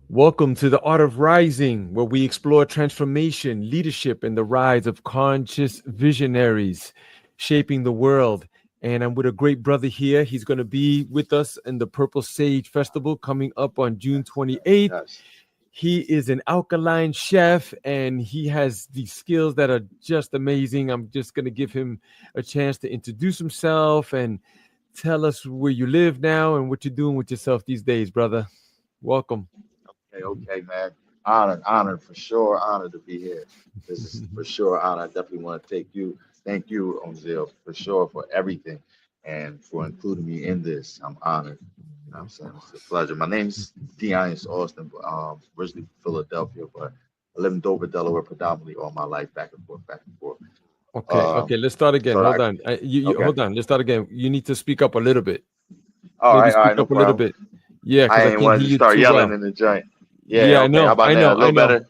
Welcome to the Art of Rising, where we explore transformation, leadership, and the rise of conscious visionaries shaping the world. And I'm with a great brother here. He's going to be with us in the Purple Sage Festival coming up on June Yes, yes, 28th. yes. He is an alkaline chef and he has these skills that are just amazing. I'm just going to give him a chance to introduce himself and tell us where you live now and what you're doing with yourself these days, brother. Welcome. Okay, okay, man. Honored, honored for sure. Honored to be here. This is for sure honor. I definitely want to thank you, Omziel, for sure for everything and for including me in this. I'm honored. You know what I'm saying? It's a pleasure. My name's Deonis Austin, originally from Philadelphia, but I live in Dover, Delaware predominantly all my life, back and forth, back and forth. Okay, Um, okay, let's start again. so I Hold on. okay. Hold on. Let's start again. You need to speak up a little bit. Maybe All speak right, no up a little problem. bit. Yeah, because I I ain't can't wanted hear to you start too yelling well. in the joint. Yeah, Yeah, I okay. How know. about I now? know. A I little know. better?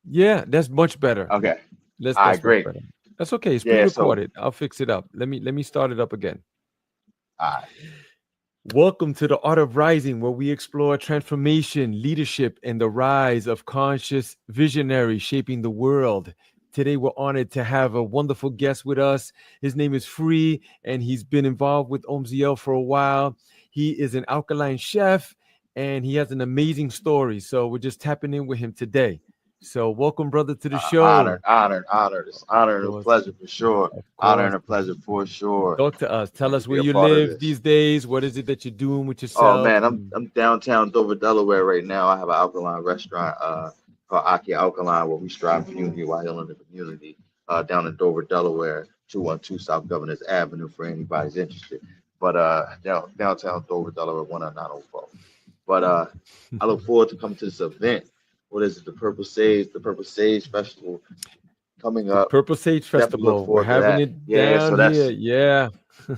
Yeah, that's much better. Okay. Let's All right, That's much great. better. That's okay. It's Yeah, so pre-recorded. I'll fix it up. Let me start it up again. all right. Welcome to the Art of Rising, where we explore transformation, leadership, and the rise of conscious visionaries shaping the world. Today, we're honored to have a wonderful guest with us. His name is Free, and he's been involved with Omziel for a while. He is an alkaline chef, and he has an amazing story. So, we're just tapping in with him today. So, welcome, brother, to the show. Honored, honored, honored. It's Of honor and a course, pleasure for sure. of Honor and course. a pleasure for sure. Talk to us. Tell And to us where be a you part of live this. these days. What is it that you're doing with Oh yourself? man, I'm downtown Dover, Delaware right now. I have an alkaline restaurant called Akhi Alkaline where we strive for unity while healing the community down in Dover, Delaware, 212 South Governors Avenue for anybody's interested. But downtown Dover, Delaware, 10904. But I look forward to coming to this event. What is it? The Purple Sage Festival coming The up. Purple Sage Definitely look Festival. We're forward to having that. it Yeah, down so here. that's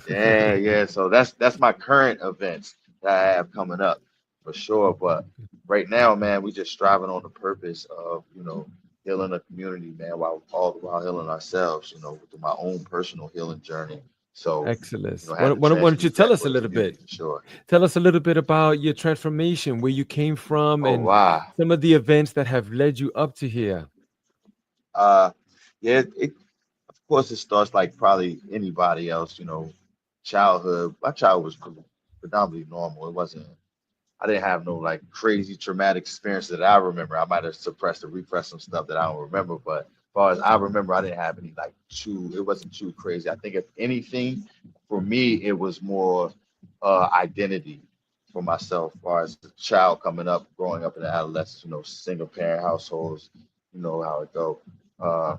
Yeah. yeah. So that's my current events that I have coming up for sure. But right now, man, we just striving on the purpose of healing the community, man, while all the while healing ourselves. Through my own personal healing journey. So Excellent. had to Why don't you transmute tell that us for a the little community bit? for sure. Tell us a little bit about your transformation, where you came from, Oh and wow. some of the events that have led you up to here. Uh, yeah. Of course, it starts like probably anybody else. Childhood. My childhood was predominantly normal. It wasn't. I didn't have no like crazy traumatic experience that I remember. I might have suppressed or repressed some stuff that I don't remember, but as far as I remember, I didn't have any like too. It wasn't too crazy. I think if anything, for me, it was more identity for myself. As far as a child coming up, growing up in the adolescence, single parent households, you know how it go. Uh,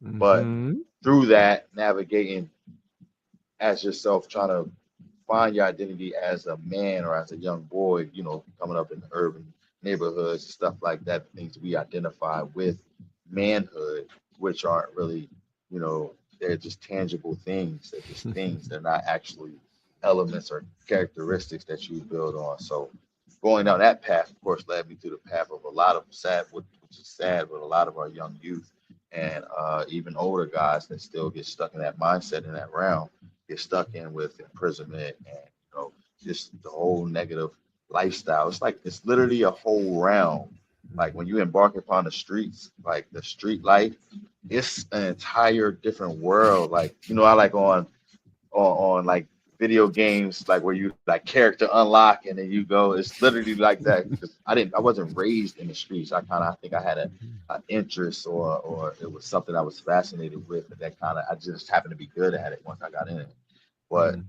but Hmm. through that, navigating as yourself, trying to find your identity as a man or as a young boy, coming up in urban neighborhoods, stuff like that, things we identify with manhood, which aren't really, they're just tangible things. They're just things. They're not actually elements or characteristics that you build on. So going down that path, of course, led me to the path of a lot of sad, which is sad, with a lot of our young youth and even older guys that still get stuck in that mindset in that realm, get stuck in with imprisonment and just the whole negative lifestyle. It's literally a whole realm. Like when you embark upon the streets, like the street life, it's an entire different world. Like I like on like video games, like where you like character unlock and then you go. It's literally like that. 'Cause I wasn't raised in the streets. I think I had an interest or it was something I was fascinated with, and that kind of I just happened to be good at it once I got in it. But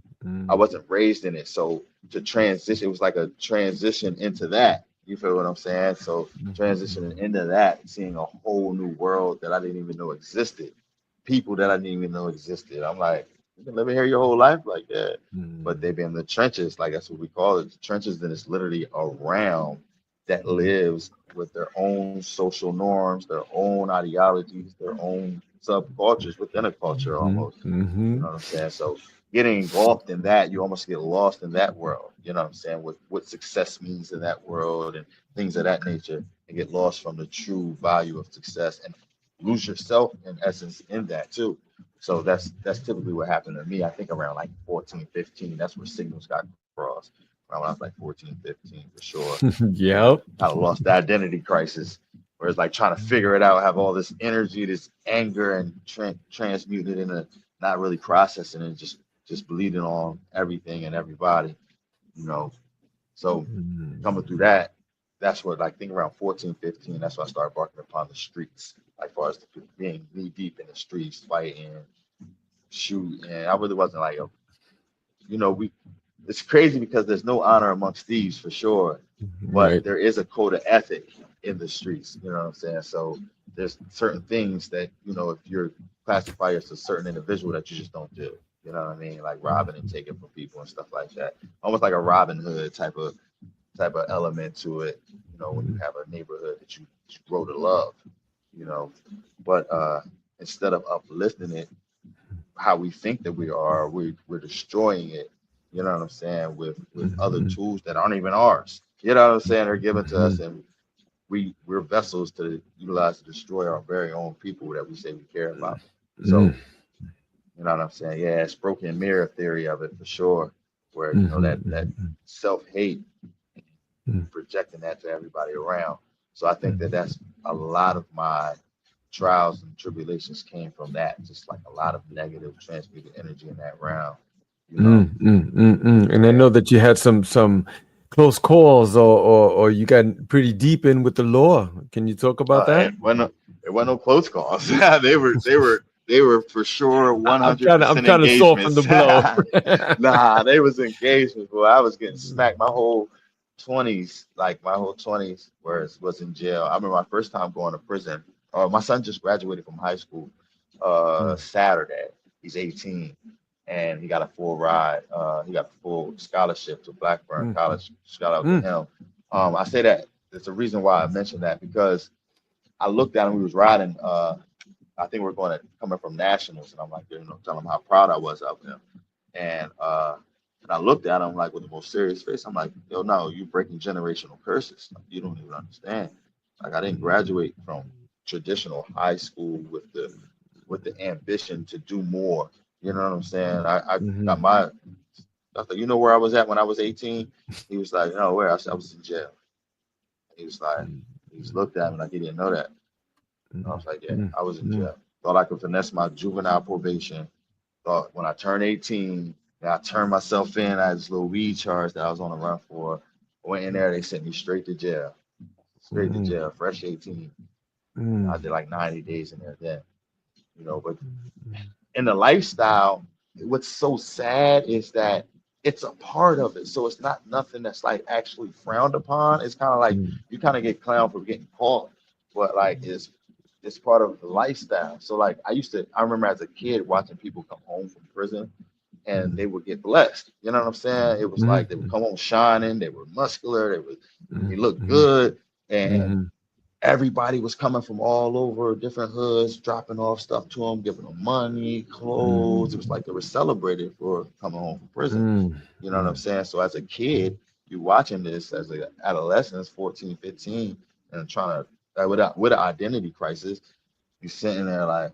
I wasn't raised in it. So to transition, it was like a transition into that. You feel what I'm saying? So transitioning into that, seeing a whole new world that I didn't even know existed, people that I didn't even know existed. I'm like, you been living here your whole life like that. But they've been in the trenches, like that's what we call it. The trenches, then it's literally a realm that lives with their own social norms, their own ideologies, their own subcultures within a culture almost. You know what I'm saying? So getting engulfed in that, you almost get lost in that world. You know what I'm saying? What success means in that world and things of that nature, and get lost from the true value of success and lose yourself in essence in that too. So that's typically what happened to me. I think around like 14, 15, that's where signals got crossed. around when I was like 14, 15 for sure. And Yep. I lost the identity crisis, where it's like trying to figure it out, have all this energy, this anger, and transmute it into not really processing and just bleeding on everything and everybody, you know. So coming through that, that's what like think around 14, 15, that's when I started barking upon the streets, like far as being knee deep in the streets, fighting, shooting. And I really wasn't like we it's crazy because there's no honor amongst thieves for sure, but Right. there is a code of ethic in the streets, you know what I'm saying? So there's certain things that, if you're classified as a certain individual that you just don't do. You know what I mean? Like robbing and taking from people and stuff like that. Almost like a Robin Hood type of element to it, when you have a neighborhood that you grow to love, you know. But instead of uplifting it, how we think that we are, we're destroying it. You know what I'm saying? With other tools that aren't even ours. You know what I'm saying? They're given to us, and we're vessels to utilize to destroy our very own people that we say we care about. So you know what I'm saying? Yeah, it's broken mirror theory of it for sure, where that self hate, projecting that to everybody around. So I think that that's a lot of my trials and tribulations came from that, just like a lot of negative transmuted energy in that round, you know. And I Yeah. know that you had some close calls, or you got pretty deep in with the law. Can you talk about that? It wasn't no close calls. They were for sure I'm 100% trying to soften the engagements. blow. Nah, they was engagements, boy. I was getting smacked my whole 20s, like my whole 20s, was in jail. I remember my first time going to prison. My son just graduated from high school Saturday. He's 18, and he got a full ride. He got a full scholarship to Blackburn College. Shout out to him. I say that there's a reason why I mentioned that, because I looked at him. We was riding. I think we're coming from nationals, and I'm like, telling him how proud I was of him. And I looked at him like with the most serious face. I'm like, yo, no, you breaking generational curses. Like, you don't even understand. Like, I didn't graduate from traditional high school with the ambition to do more. You know what I'm saying? I got my. I thought, where I was at when I was 18? He was like, no, where? I said, I was in jail. He was like, he just looked at me like he didn't know that. I was like, yeah, I was in jail. Thought I could finesse my juvenile probation. Thought when I turned 18, I turned myself in. I had this little weed charge that I was on the run for. I went in there, they sent me straight to jail. Straight to jail, fresh 18. I did like 90 days in there then. But in the lifestyle, what's so sad is that it's a part of it. So it's not nothing that's like actually frowned upon. It's kind of like you kind of get clowned for getting caught, but like it's part of the lifestyle. So like I remember as a kid watching people come home from prison and they would get blessed. You know what I'm saying? It was like they would come home shining, they were muscular, they looked good, and everybody was coming from all over different hoods, dropping off stuff to them, giving them money, clothes. It was like they were celebrated for coming home from prison. You know what I'm saying? So as a kid, you watching this as an adolescent, 14, 15, and trying to, with an identity crisis, you sitting there like,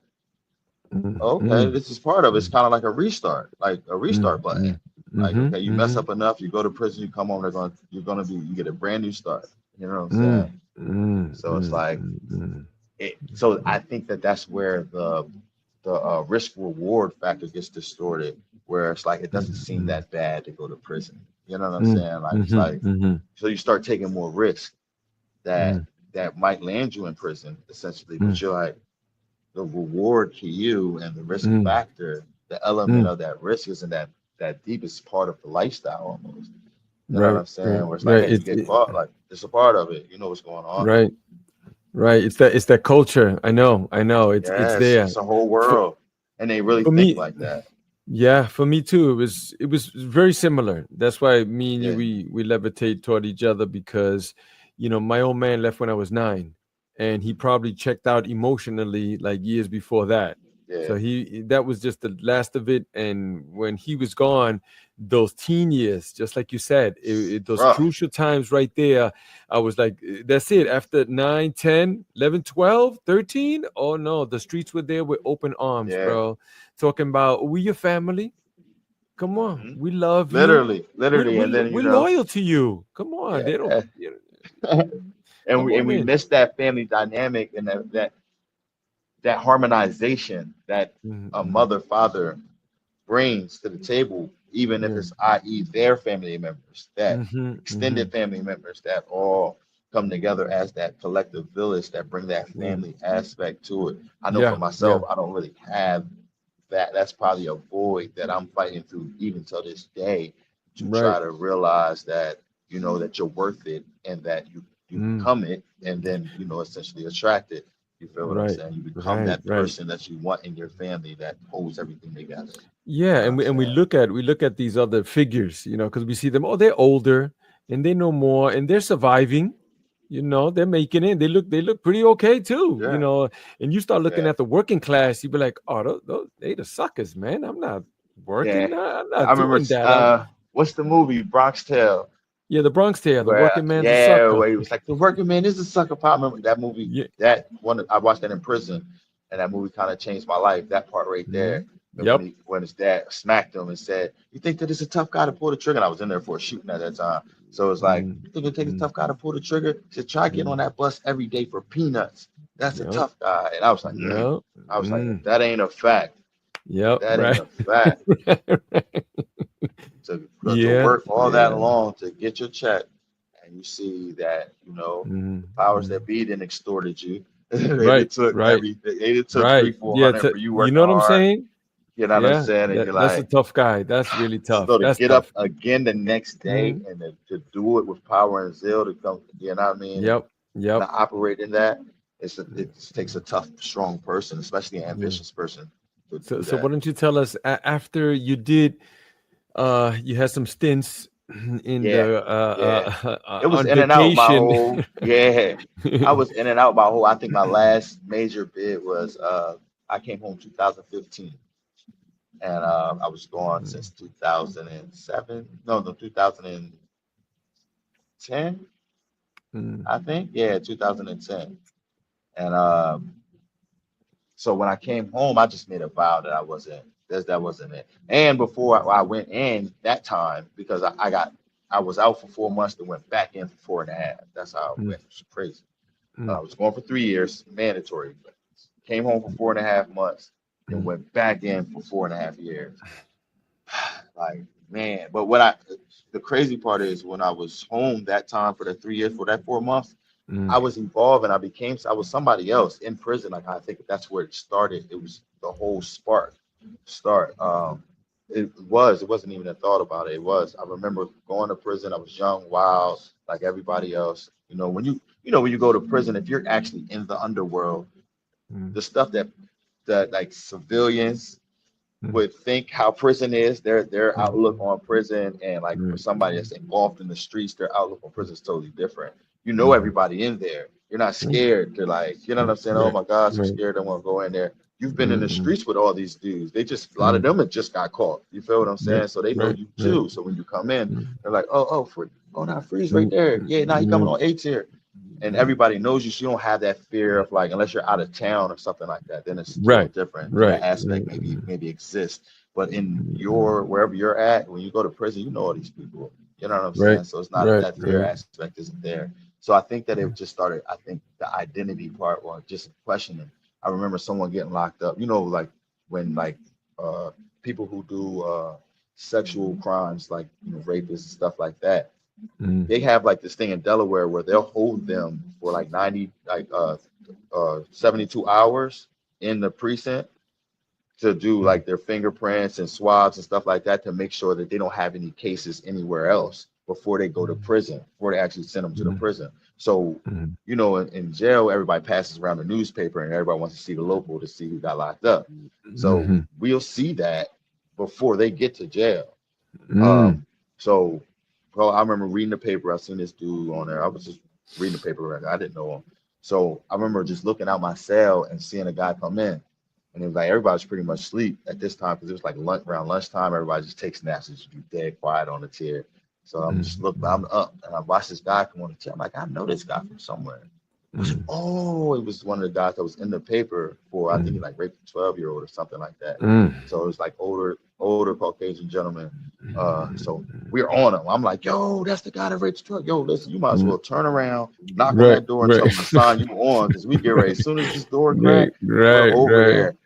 okay, this is part of it. It's kind of like a restart button. Like, okay, you mess up enough, you go to prison, you come home, you get a brand new start. You know what I'm saying? So it's like, so I think that's where the risk reward factor gets distorted, where it's like it doesn't seem that bad to go to prison. You know what I'm saying? Like it's like, so you start taking more risk that might land you in prison essentially, but you're like, the reward to you and the risk factor, the element of that risk isn't that deepest part of the lifestyle almost. You know what I'm saying? Where it's like, hey, you get caught, like it's a part of it. You know what's going on. Right. It's that culture. I know. It's Yes, there. it's a whole For, world, and they really for think me, like that. yeah, for me too. It was very similar. That's why me and you, Yeah, we levitate toward each other, because my old man left when I was 9, and he probably checked out emotionally like years before that. yeah, So that was just the last of it. And when he was gone, those teen years, just like you said, those rough. crucial times right there, I was like, that's it. After 9, 10, 11, 12, 13, oh no, the streets were there with open arms, Yeah, bro, talking about, we your family. Come on, Mhm. we love you. Literally, literally, and then We're loyal to you. Come on, they don't. yeah, You know, and come on we in. miss that family dynamic and that harmonization that a Mm-hmm. mother father brings to the table, even if Yeah. it's i.e. their family members, that Mm-hmm. Mm-hmm. extended family members that all come together as that collective village that bring that Yeah. family aspect to it. I know for Yeah. myself, Yeah. I don't really have that. That's probably a void that I'm fighting through even till this day to Right. try to realize that, that you're worth it and that you Mm. become it and then, essentially attract it. You feel what I'm Right. saying? You become Right. that Right. person that you want in your family that holds everything together. Yeah, You know what and I'm we saying? look at these other figures, because we see them. Oh, they're older and they know more and they're surviving. They're making it. They look pretty okay too. Yeah, And you start looking yeah, at the working class, you be like, oh, those they the suckers, man. I'm not yeah. working. I'm I not remember doing that. what's the movie Bronx Tale? Yeah, the Bronx Tale, the Where working man's a yeah, sucker. where he was like the working man is a sucker pop. I remember that movie. Yeah. That one I watched that in prison, and that movie kind of changed my life. That part right there. Mhm. And when Yep. his dad smacked him and said, "You think that it's a tough guy to pull the trigger?" And I was in there for a shooting at that time, so it's like, Mm, "You think it takes a mm, tough guy to pull the trigger?" He said, "Try getting on mm. that bus every day for peanuts. That's a Yep. tough guy." And I was like, Yep. I was like, if Mm. that ain't a fact, if Yep. that ain't Right. a fact, Right. to Yeah. work all that Yeah. long to get your check, and you see that Mm, the powers mm. that be didn't extorted you. they Right. did took Right. everything. They did took three, Right. four Yeah. hundred for you You working know what I'm hard. saying? You know what I'm Yeah. saying? And you're That's a like, tough guy. That's really tough. so to That's get up tough. again the next day Mhm. and to do it with power and zeal to come, you know what I mean, Yep. and Yep. to operate in that, Mm, it takes a tough, strong person, especially an yeah. ambitious person, to So do so that. why don't you tell us after you did you had some stints in Yeah, the yeah. It was on in and out my vacation. whole, yeah. I was in and out my whole. I think my last major bid was I came home 2015, and I was gone Mm, since 2007. No, 2010, mm, I think. Yeah, 2010. And so when I came home, I just made a vow that that wasn't it. And before I went in that time, because I was out for 4 months, then went back in for 4.5. That's how it mm, went. It's crazy. I mm, was going for 3 years, mandatory. Came home for 4.5 months, then mm, went back in for 4.5 years. Like, man, but the crazy part is when I was home that time for the 3 years, for that 4 months, I mm, was evolving. I was somebody else in prison. Like, I think that's where it started. It was the whole start. It wasn't even a thought about it. It was, I remember going to prison. I was young, wild, like everybody else. When you go to prison, if you're actually in the underworld, mm, the stuff that like civilians mm, would think how prison is, their outlook mm, on prison, and like for mm, somebody that's engulfed in the streets, their outlook on prison is totally different. You know mm, everybody in there. You're not mm, scared to, like, you know what mm, I'm saying? Oh right, my gosh, I'm right, scared. I want to go in there. You've been in the mm, streets with all these dudes. A lot of mm, them have just got caught. You feel what I'm right, saying? So they know right, you right, too. So when you come in, mm, they're like, oh, now freeze right mm, there. Yeah, now he coming mm, on A tier, and mm, everybody knows you, so you don't have that fear of, like, unless you're out of town or something like that, then it's a little right, different. Then that right, aspect right, maybe exists. But in mm, your wherever you're at, when you go to prison, you know all these people. You know what I'm right, saying? So it's not right, that fear right, aspect isn't there. So I think that it just started. I think the identity part, or just questioning. I remember someone getting locked up. Like when, like, uh, people who do sexual crimes, like, rapists and stuff like that, mm, they have like this thing in Delaware where they'll hold them for like 72 hours in the precinct to do mm, like their fingerprints and swabs and stuff like that to make sure that they don't have any cases anywhere else before they go to mm, prison, before they actually send them to the mm, prison. So, mm, in jail, everybody passes around the newspaper and everybody wants to see the local to see who got locked up. So mhm, we'll see that before they get to jail. mm, Um, so, bro, I remember reading the paper. I seen this dude on there. I was just reading the paper. I didn't know him. So I remember just looking out my cell and seeing a guy come in. And it was like everybody's pretty much asleep at this time because it was like around lunchtime. Everybody just takes naps and just be dead quiet on the chair. So I'm just looking, mm, I'm up and I watched this guy come on the chair. I'm like, I know this guy from somewhere. I was like, oh, it was one of the guys that was in the paper for, I think he mm, like raped a 12-year-old or something like that. mm, So it was like older Caucasian gentleman. So we're on him. I'm like, yo, that's the guy that raped the 12. Yo, listen, you might as mm. well turn around, knock on Right, that door and tell right, him to sign you on because we get ready. As soon as this door right, crack, we're right, over right. there.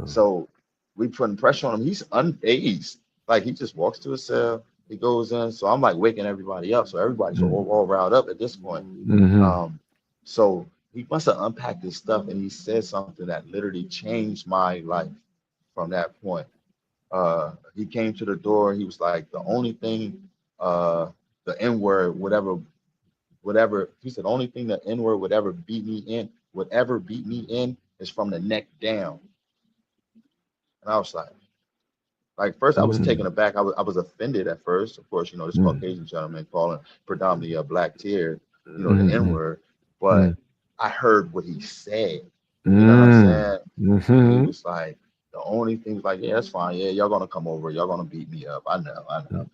So we putting pressure on him. He's unfazed. Like he just walks to his cell. He goes in. So I'm like waking everybody up. So everybody's all riled up at this point. Mm-hmm. Um, so he must have unpacked his stuff and he said something that literally changed my life from that point. He came to the door. He was like, the only thing, the N word, whatever. He said, the only thing the N word would ever beat me in is from the neck down. And I was like first I was taken Mm, aback. I was offended at first. Of course, this mm, Caucasian gentleman calling predominantly a black tier, the N mm, word. mm, But I heard what he said. You know what I'm mm, saying? He mhm, was like, the only thing like, yeah, that's fine. Yeah, y'all gonna come over. Y'all gonna beat me up. I know.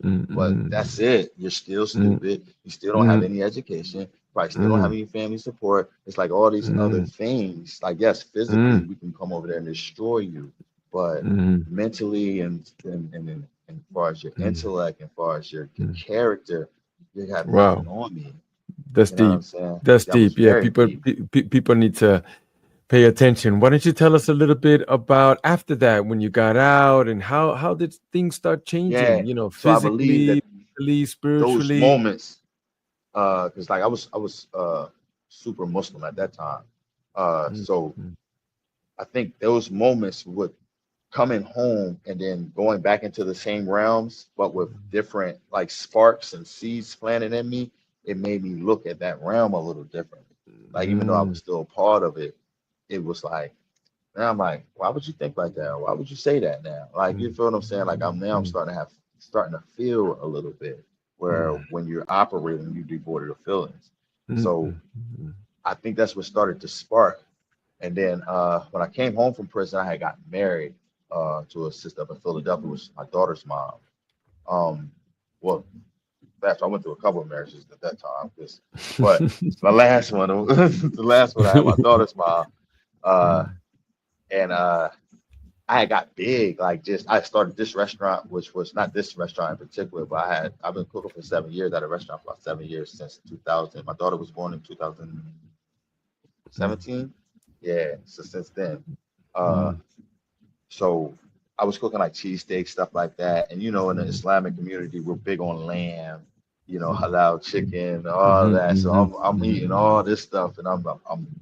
mm, But mm, that's it. You're still mm, stupid. You still don't have mm, any education. Probably still don't have mm, any family support. It's like all these other mm, things. Like, yes, physically mm, we can come over there and destroy you, but mm, mentally and as far as your mm, intellect, and as far as your mm. character, you have nothing Wow, on me. that's You know what I'm deep. saying? That's That was deep. Yeah, very people deep. people need to pay attention. Why don't you tell us a little bit about after that when you got out and how did things start Yeah. changing? So I believe that Physically, mentally, those spiritually. moments, because like I was super Muslim at that time. Mm, So mm, I think those moments would coming home and then going back into the same realms, but with different like sparks and seeds planted in me, it made me look at that realm a little differently. Like even though I was mm, still a part of it, it was like, and I'm like, why would you think like that? Why would you say that now? Like you mm, feel what I'm saying? Like I'm mm, starting to feel a little bit where mm, when you're operating, you devoid of feelings. mm, So mm, mm, I think that's what started to spark. And then when I came home from prison, I had gotten married to a sister up in Philadelphia, which is my daughter's mom. Um, well, I went through a couple of marriages at that time, but the last one, the last one, I had my daughter's mom, uh, mm, and I had got big. Like just, I started this restaurant, which was not this restaurant in particular, but I've been cooking for 7 years at a restaurant for about 7 years since 2000. My daughter was born in 2017. Yeah, so since then. Uh, mm, So I was cooking like cheesesteak, stuff like that. And in the mm, Islamic community, we're big on lamb, mm, halal chicken, all mhm, that. So mhm, I'm eating mhm, all this stuff, and I'm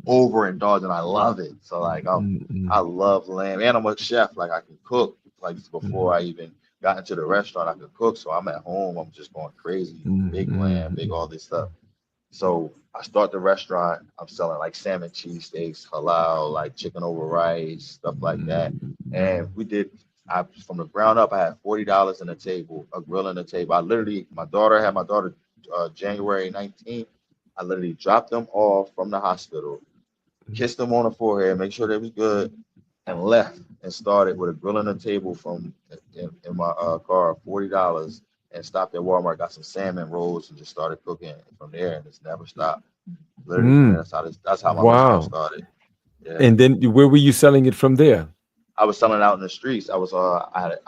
overindulging. I love it. So like mm, I mm, love lamb, and I'm a chef. Like I can cook. Like before mhm, I even got into the restaurant, I could cook. So I'm at home. I'm just going crazy. mhm, Big lamb, big all mhm, this stuff. So I start the restaurant. I'm selling like salmon cheesesteaks, halal, like chicken over rice, stuff like that. And we did. I from the ground up. I had $40 in the table, a grill in the table. I literally, my daughter January 19th. I literally dropped them off from the hospital, kissed them on the forehead, make sure they was good, and left and started with a grill on the table from in my car, $40, and stopped at Walmart, got some salmon rolls, and just started cooking. And from there, and it's never stopped. Literally from there, mm. that's how my restaurant Wow. started. Yeah. And then where were you selling it from there? I was selling out in the streets. I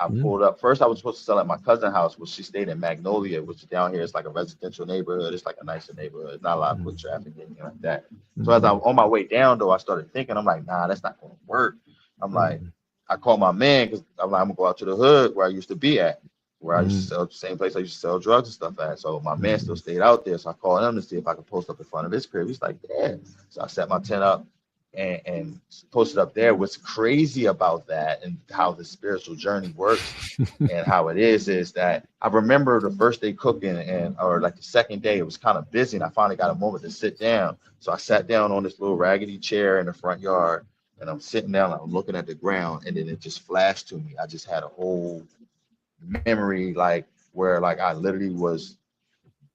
Mm, pulled up. First, I was supposed to sell at my cousin's house, which she stayed in Magnolia, which is down here. It's like a residential neighborhood. It's like a nicer neighborhood. Not a lot of foot mm, traffic, anything like that. So as I'm mhm, on my way down, though, I started thinking, I'm like, nah, that's not going to work. I'm like, mm, I called my man because I'm like, I'm gonna go out to the hood where I used to be at, where I used to mm, sell the same place I used to sell drugs and stuff at. So my man still mm, stayed out there. So I called him to see if I could post up in front of his crib. He's like, yeah. So I set my tent up and posted up there. What's crazy about that and how the spiritual journey works and how it is that I remember the first day cooking or like the second day, it was kind of busy and I finally got a moment to sit down. So I sat down on this little raggedy chair in the front yard and I'm sitting down, I'm looking at the ground, and then it just flashed to me. I just had a whole memory like where like I literally was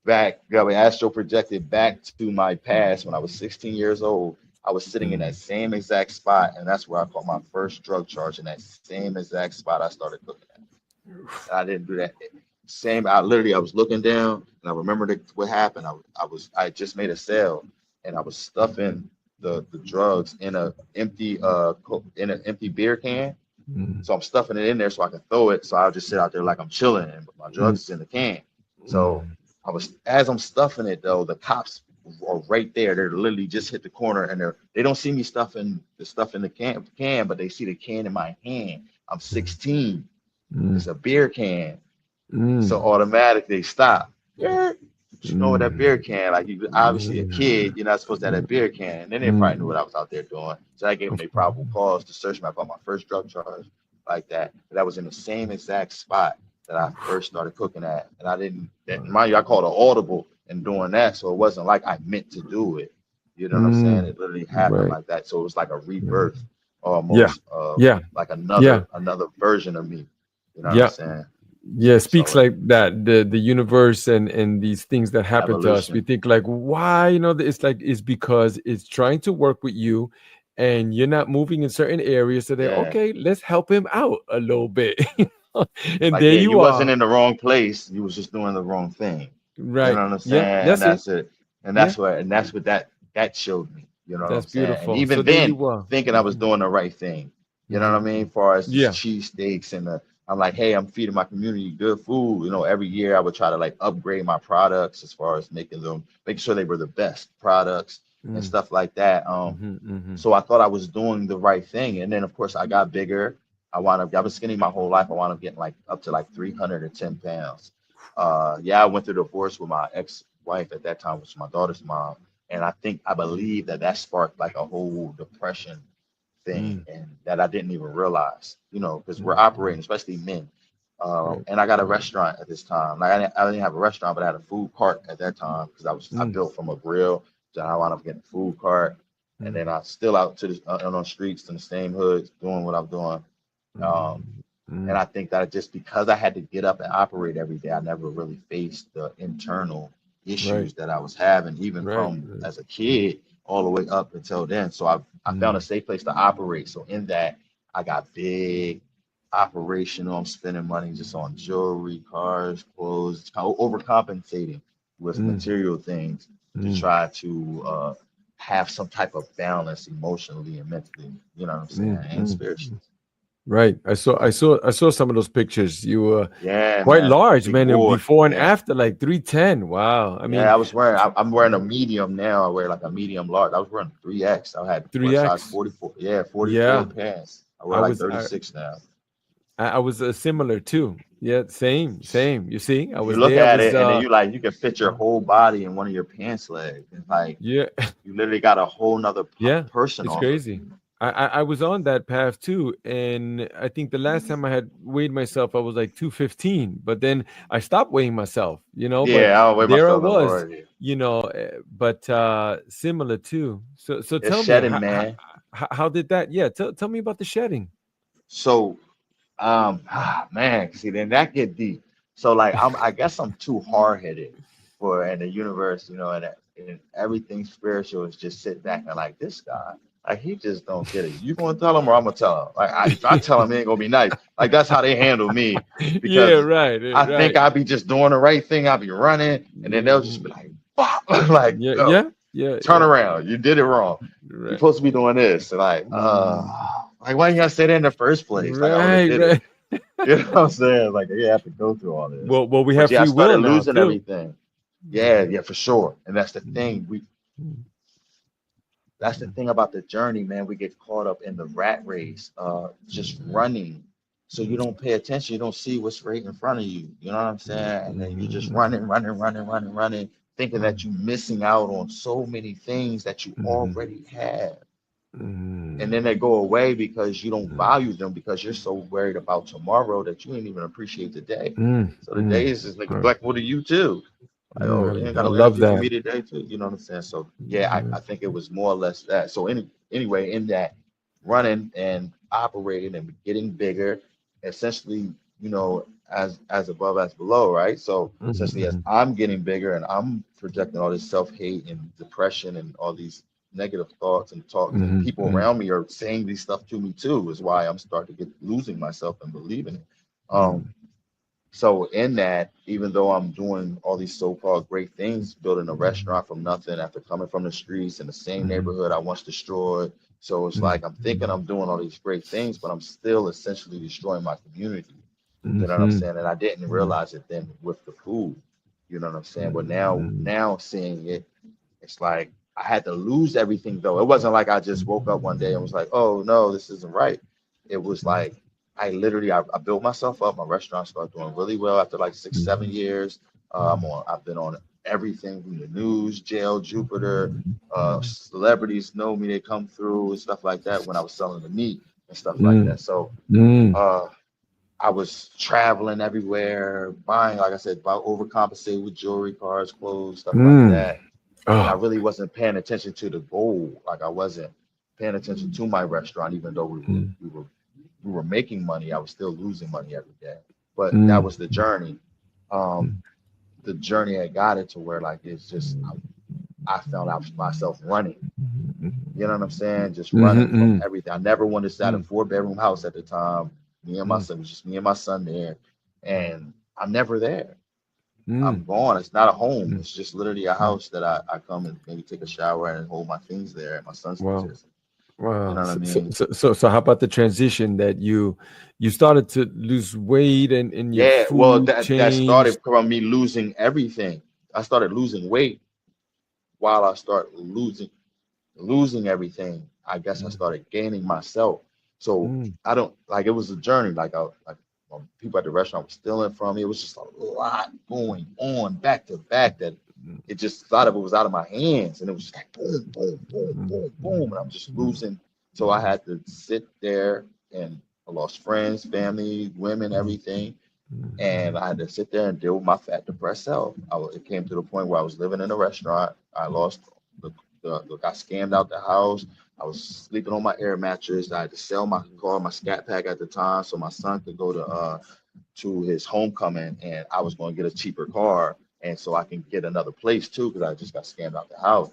back, got my astral projected back to my past when I was 16 years old. I was sitting in that mm. same exact spot, and that's where I caught my first drug charge in that same exact spot I started cooking at. And I didn't do that. I was looking down, and I remembered what happened. I just made a sale, and I was stuffing the drugs in a empty in an empty beer can. mm, So I'm stuffing it in there so I can throw it. So I'll just sit out there like I'm chilling, and my mm, drugs is in the can. So mm. I was as I'm stuffing it though, the cops are right there. They're literally just hit the corner, and they don't see me stuffing the stuff in the can, but they see the can in my hand. I'm 16. It's Mm, a beer can. So mm, automatically they stop. Yeah. What you know with that beer mm, can? Like you obviously a mm. kid, you're not supposed to have that beer can. And then they probably knew what Mm. I was out there doing. So I gave them Of their course. probable cause to search me. I bought my first drug charge like that. But that was in the same exact spot that I first started cooking at. And I didn't that mind you, I called an audible in doing that. So it wasn't like I meant to do it. You know what I'm saying? Mm. It literally happened Right. like that. So it was like a Mm. rebirth Yeah. almost of Yeah. like Yeah. another version of me. You know what I'm Yeah. saying? Yeah, it speaks So like that the universe and these things that happen to us, we evolution. think like, why, it's like it's because it's trying to work with you and you're not moving in certain areas, so they're Yeah. okay, let's help him out a little bit. And Like, there yeah, you you wasn't are. in the wrong place. You was just doing the wrong thing. You Right. know what I'm Yeah, saying? And that's it. that's it. And Yeah, that's what that showed me. You know what I'm that's saying? And beautiful. So even there then, you are. thinking I was Hmm. doing the right thing. You know what I Hmm. mean? As far as just Yeah. cheesesteaks and I'm like, hey, I'm feeding my community good food. You know, every year I would try to like upgrade my products as far as making sure they were the best products and Mm. stuff like that. Hmm. Hmm. So I thought I was doing the right thing. And then of course I got bigger. I was skinny my whole life. I wound up getting like up to like 310 pounds. Yeah, I went through divorce with my ex-wife at that time, which was my daughter's mom. And I believe that sparked like a whole depression thing Mm. and that I didn't even realize, because we're Mm. operating, especially men. Right. And I got a restaurant at this time. Like I didn't have a restaurant, but I had a food cart at that time because I Mm. built from a grill. So I wound up getting a food cart, and Mm. then I still out to on the streets in the same hoods doing what I'm doing. Um, Mm. and Mm. I think that just because I had to get up and operate every day, I never really faced the internal Right. issues that I was having, even Right. from Right. as a kid all the way up until then. So I found a Mm. safe place to operate. So in that, I got big operational. I'm spending money just on jewelry, cars, clothes, kind of overcompensating with Mm. material things to Mm. try to have some type of balance emotionally and mentally. You know what I'm saying, Mm. and Mm. spiritually. Right. I saw some of those pictures. You were Yeah, quite man. large, Big man. And boy. before and Yeah. after, like 310. Wow. I Yeah, mean, I'm wearing a medium now. I wear like a medium large. I was wearing 3X. I had wear size 3X. 44. Yeah, 44 Yeah. pants. I wear I like was I 36 now. I was similar too. Yeah, same, same. You see, I You was look there. I at was it and then you can fit your whole body in one of your pants legs. It's like yeah, you literally got a whole nother yeah. person It's on. crazy. I was on that path too, and I think the last time I had weighed myself, I was like 215. But then I stopped weighing myself, But Yeah, I don't weigh there I myself no was, more. but similar too. So It's tell me, shedding, man. how did that? Yeah, tell me about the shedding. So man, see, then that get deep. So like I guess I'm too hard headed for in the universe, and everything spiritual is just sit back and like this guy. Like he just don't get it. You gonna tell him or I'm gonna tell him? Like if I tell him, it ain't gonna be nice. Like that's how they handle me Yeah, because right, I think right. I'll be just doing the right thing. I'll be running, and then they'll just be Mhm. like, "Fuck!" Like, Yeah, yo, yeah, yeah, turn yeah. around. You did it wrong. You're Right. supposed to be doing this. And Mm. like why you gotta say that in the first place? Like I already Right, did it. right. You know what I'm saying? Like you have to go through all this. Well, we But have yeah, I free will started now losing too. everything. Yeah, Mhm, yeah, for sure. And that's the mhm, thing. mhm, That's the thing about the journey, man. We get caught up in the rat race, just mhm, running. So you don't pay attention. You don't see what's right in front of you. You know what I'm mhm, saying? And then you're just mhm, running, running, running, running, running, thinking that mhm, you're missing out on so many things that you mhm, already have. And then mhm, they go away because you don't mhm, value them because you're so worried about tomorrow that you ain't even appreciate the day. mhm, So the day mhm. is just Right. neglectful to you too. Like, oh, you ain't got I no love energy for that. me today too. You know what I'm saying? So yeah, I Mhm, think it was more or less that. So anyway, in that running and operating and getting bigger, essentially, as above as below, right? So mhm, essentially as mhm, I'm getting bigger and I'm projecting all this self-hate and depression and all these negative thoughts and talks and mhm, people mhm, around me are saying these stuff to me too, is why I'm starting to get losing myself and believing it. Um, mhm. So in that, even though I'm doing all these so-called great things, building a restaurant from nothing after coming from the streets in the same Mhm. neighborhood I once destroyed. So it's Mhm. like I'm thinking I'm doing all these great things, but I'm still essentially destroying my community. You know what I'm Mhm. saying? And I didn't Mhm. realize it then with the food. You know what I'm saying? But Mhm. now seeing it, it's like I had to lose everything though. It wasn't like I just woke up one day and was like, oh no, this isn't right. It was like I built myself up. My restaurant started doing really well after like six, 7 years. I've been on everything from the news, jail, Jupiter. Celebrities know me, they come through and stuff like that when I was selling the meat and stuff like Mhm. that. So Mhm. uh I was traveling everywhere, buying, like I said, about overcompensating with jewelry, cars, clothes, stuff like Mm. that. And I Oh. really wasn't paying attention to the goal. Like I wasn't paying attention to my restaurant, even though Mm. we were making money. I was still losing money every day. But that Mm. was the journey. Um, the journey had got it to where like it's just I found out myself running. You know what I'm saying? Just Mhm. running from Mhm. everything. I never wanted to stay at a Mm. 4 bedroom house at the time. Me and my Mm. son, it was just me and my son there. And I'm never there. Mm. I'm gone. It's not a home. Mm. It's just literally a Mm. house that I come and maybe take a shower and hold my things there. And my son stays Wow. there. You Wow. know what I mean? So how about the transition that you started to lose weight and your Yeah. Well, food that changed? started from me losing everything. I started losing weight while I started losing everything. I guess I Mm. started gaining myself. So Mm. I don't like it was a journey. People at the restaurant were stealing from me. It was just a lot going on back to back that it just a lot of it was out of my hands, and it was just like boom, boom, boom, Mm. boom, boom, and I'm just losing. So I had to sit there, and I lost friends, family, women, Mm. everything, and Mm. I had to sit there and deal with my fat, depressed self. It came to the point where I was living in a restaurant. I lost got scammed out the house. I was sleeping on my air mattress. I had to sell my car, my Scat Pack at the time, so my son could go to his homecoming, and I was going to get a cheaper car, and so I can get another place too, because I just got scammed out the house.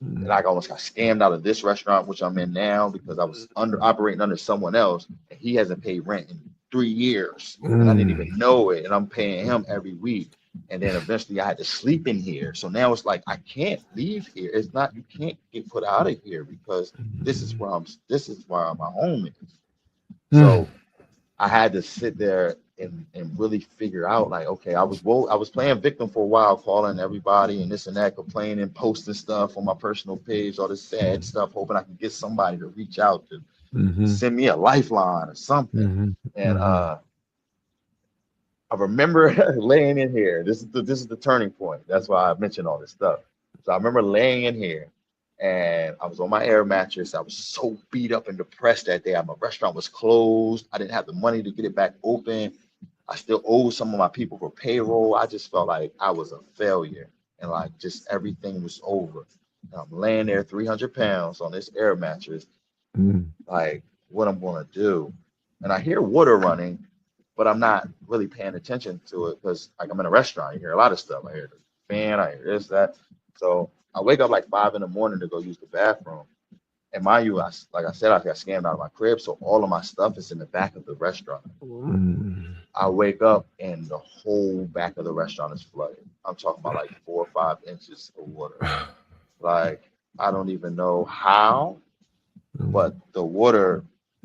And I Mm. almost got scammed out of this restaurant, which I'm in now, because I was under operating under someone else, and he hasn't paid rent in 3 years, and I didn't Mm. even know it, and I'm paying him every week. And then eventually I had to sleep in here. So now it's like I can't leave here. It's not you can't get put out of here because this is where my home is. Mm. So I had to sit there and really figure out like, okay, I was playing victim for a while, calling everybody and this and that, complaining, posting stuff on my personal page, all this sad stuff, hoping I could get somebody to reach out to Mhm. send me a lifeline or something. Mhm. And Mhm. I remember laying in here. This is the turning point. That's why I mentioned all this stuff. So I remember laying in here, and I was on my air mattress. I was so beat up and depressed that day. My restaurant was closed. I didn't have the money to get it back open. I still owed some of my people for payroll. I just felt like I was a failure, and like just everything was over. And I'm laying there, 300 pounds on this air mattress, Mm. like what I'm gonna do. And I hear water running, but I'm not really paying attention to it because like I'm in a restaurant. You hear a lot of stuff. I hear the fan, I hear this, that. So I wake up like 5 in the morning to go use the bathroom. And mind you, like I said, I got scammed out of my crib, so all of my stuff is in the back of the restaurant. Mm. I wake up and the whole back of the restaurant is flooded. I'm talking about like 4 or 5 inches of water. Like I don't even know how, Mm. but the water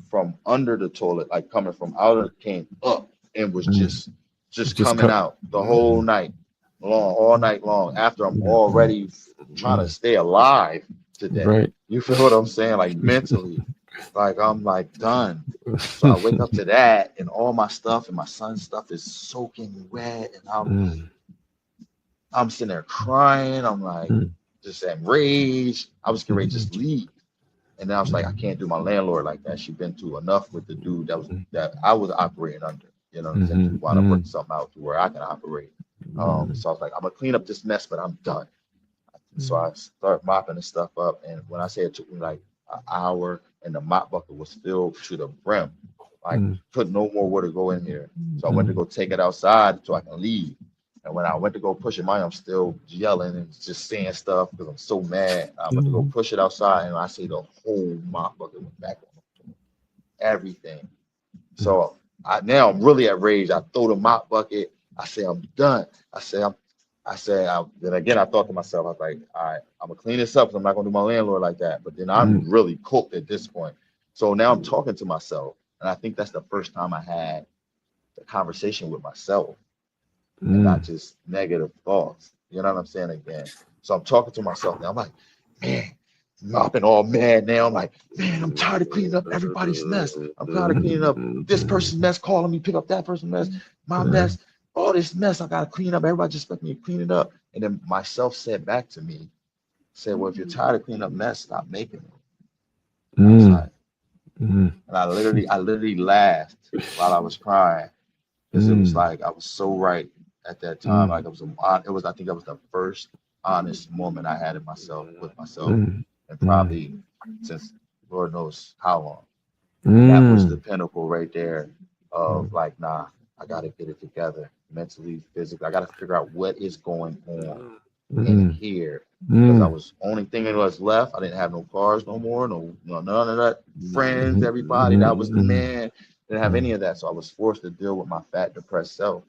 from under the toilet, like coming from out of it, came up and was Mm. just Just coming cut. out the whole Mm. night long, all night long. After I'm Mm. already trying to Mm. stay alive today. Right. You feel what I'm saying? Like mentally, like I'm like done. So I wake up to that, and all my stuff and my son's stuff is soaking wet, and Mm. I'm sitting there crying. I'm like Mm. just enraged. I was getting ready to Mhm. just leave. And then I was like, I Mm. can't do my landlord like that. She's been through enough with the dude Mm. that I was operating under. You know what I'm saying? We Mhm. wound up Mm. working something out to where I can operate. Mm. So I was like, I'm gonna clean up this mess, but I'm done. So Mm. I start mopping the stuff up. And when I say it took me like an hour, and the mop bucket was filled to the brim, like Mm. could no more water go in here. So I went to Mm. go take it outside so I can leave. And when I went to go push it, I'm still yelling and just saying stuff because I'm so mad. I went to go Mhm. push it outside, and I see the whole mop bucket went back on everything. Mm. So now I'm really at rage. I throw the mop bucket. I say I'm done. Then again I thought to myself, I was like, all right, I'm gonna clean this up because I'm not gonna do my landlord like that. But then I'm Mm, really cooked at this point. So now I'm talking to myself, and I think that's the first time I had the conversation with myself and not mm, just negative thoughts. You know what I'm saying again? So I'm talking to myself now. I'm like, man, I've been all mad now. I'm like, man, I'm tired of cleaning up everybody's mess. I'm tired of cleaning up this person's mess, calling me, pick up that person's mess, my mess, all this mess. I gotta clean up. Everybody just expect me to clean it up. And then myself said back to me, said, well, if you're tired of cleaning up mess, stop making it. And I was mm, like, mm, and I literally laughed while I was crying because it was mm, like I was so right at that time. mm, Like I think that was the first honest moment I had in myself with myself, mm, and mm, probably since Lord knows how long. And that was the mm, pinnacle right there of mm, like, nah, I gotta get it together mentally, physically. I gotta figure out what is going on in mm, here because I mm, was only thing that was left. I didn't have no cars no more, none of that. Friends, mm, everybody, that was the mm, man. Didn't have any of that, so I was forced to deal with my fat, depressed self.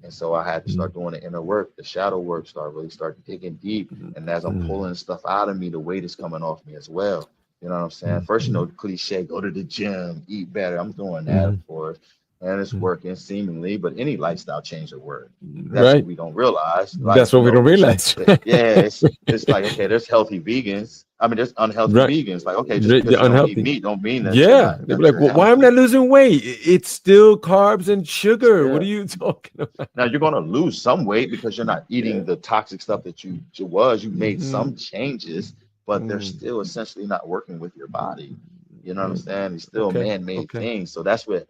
And so I had to mm, start doing the inner work, the shadow work, start digging deep. And as I'm mm, pulling stuff out of me, the weight is coming off me as well. You know what I'm saying? mm, First, mm, the cliche, go to the gym, eat better. I'm doing that, mm, of course. And it's mm. working seemingly, but any lifestyle change will work. That's what Right. we don't realize. Like, That's what we don't realize. yeah, it's like, okay, there's healthy vegans. I mean, there's unhealthy Right. vegans. Like, okay, just because They're you don't eat unhealthy. meat don't mean that you're Yeah. not They'd be that like, you're well, why am I healthy. losing weight? It's still carbs and sugar. What Yeah. are you talking about? Now you're gonna lose some weight because you're not eating Yeah. the toxic stuff that you was. You made some Hmm. changes, but they're Mm. still essentially not working with your body. You know what I'm Mm. saying? It's still Okay. man-made Okay. things. So that's what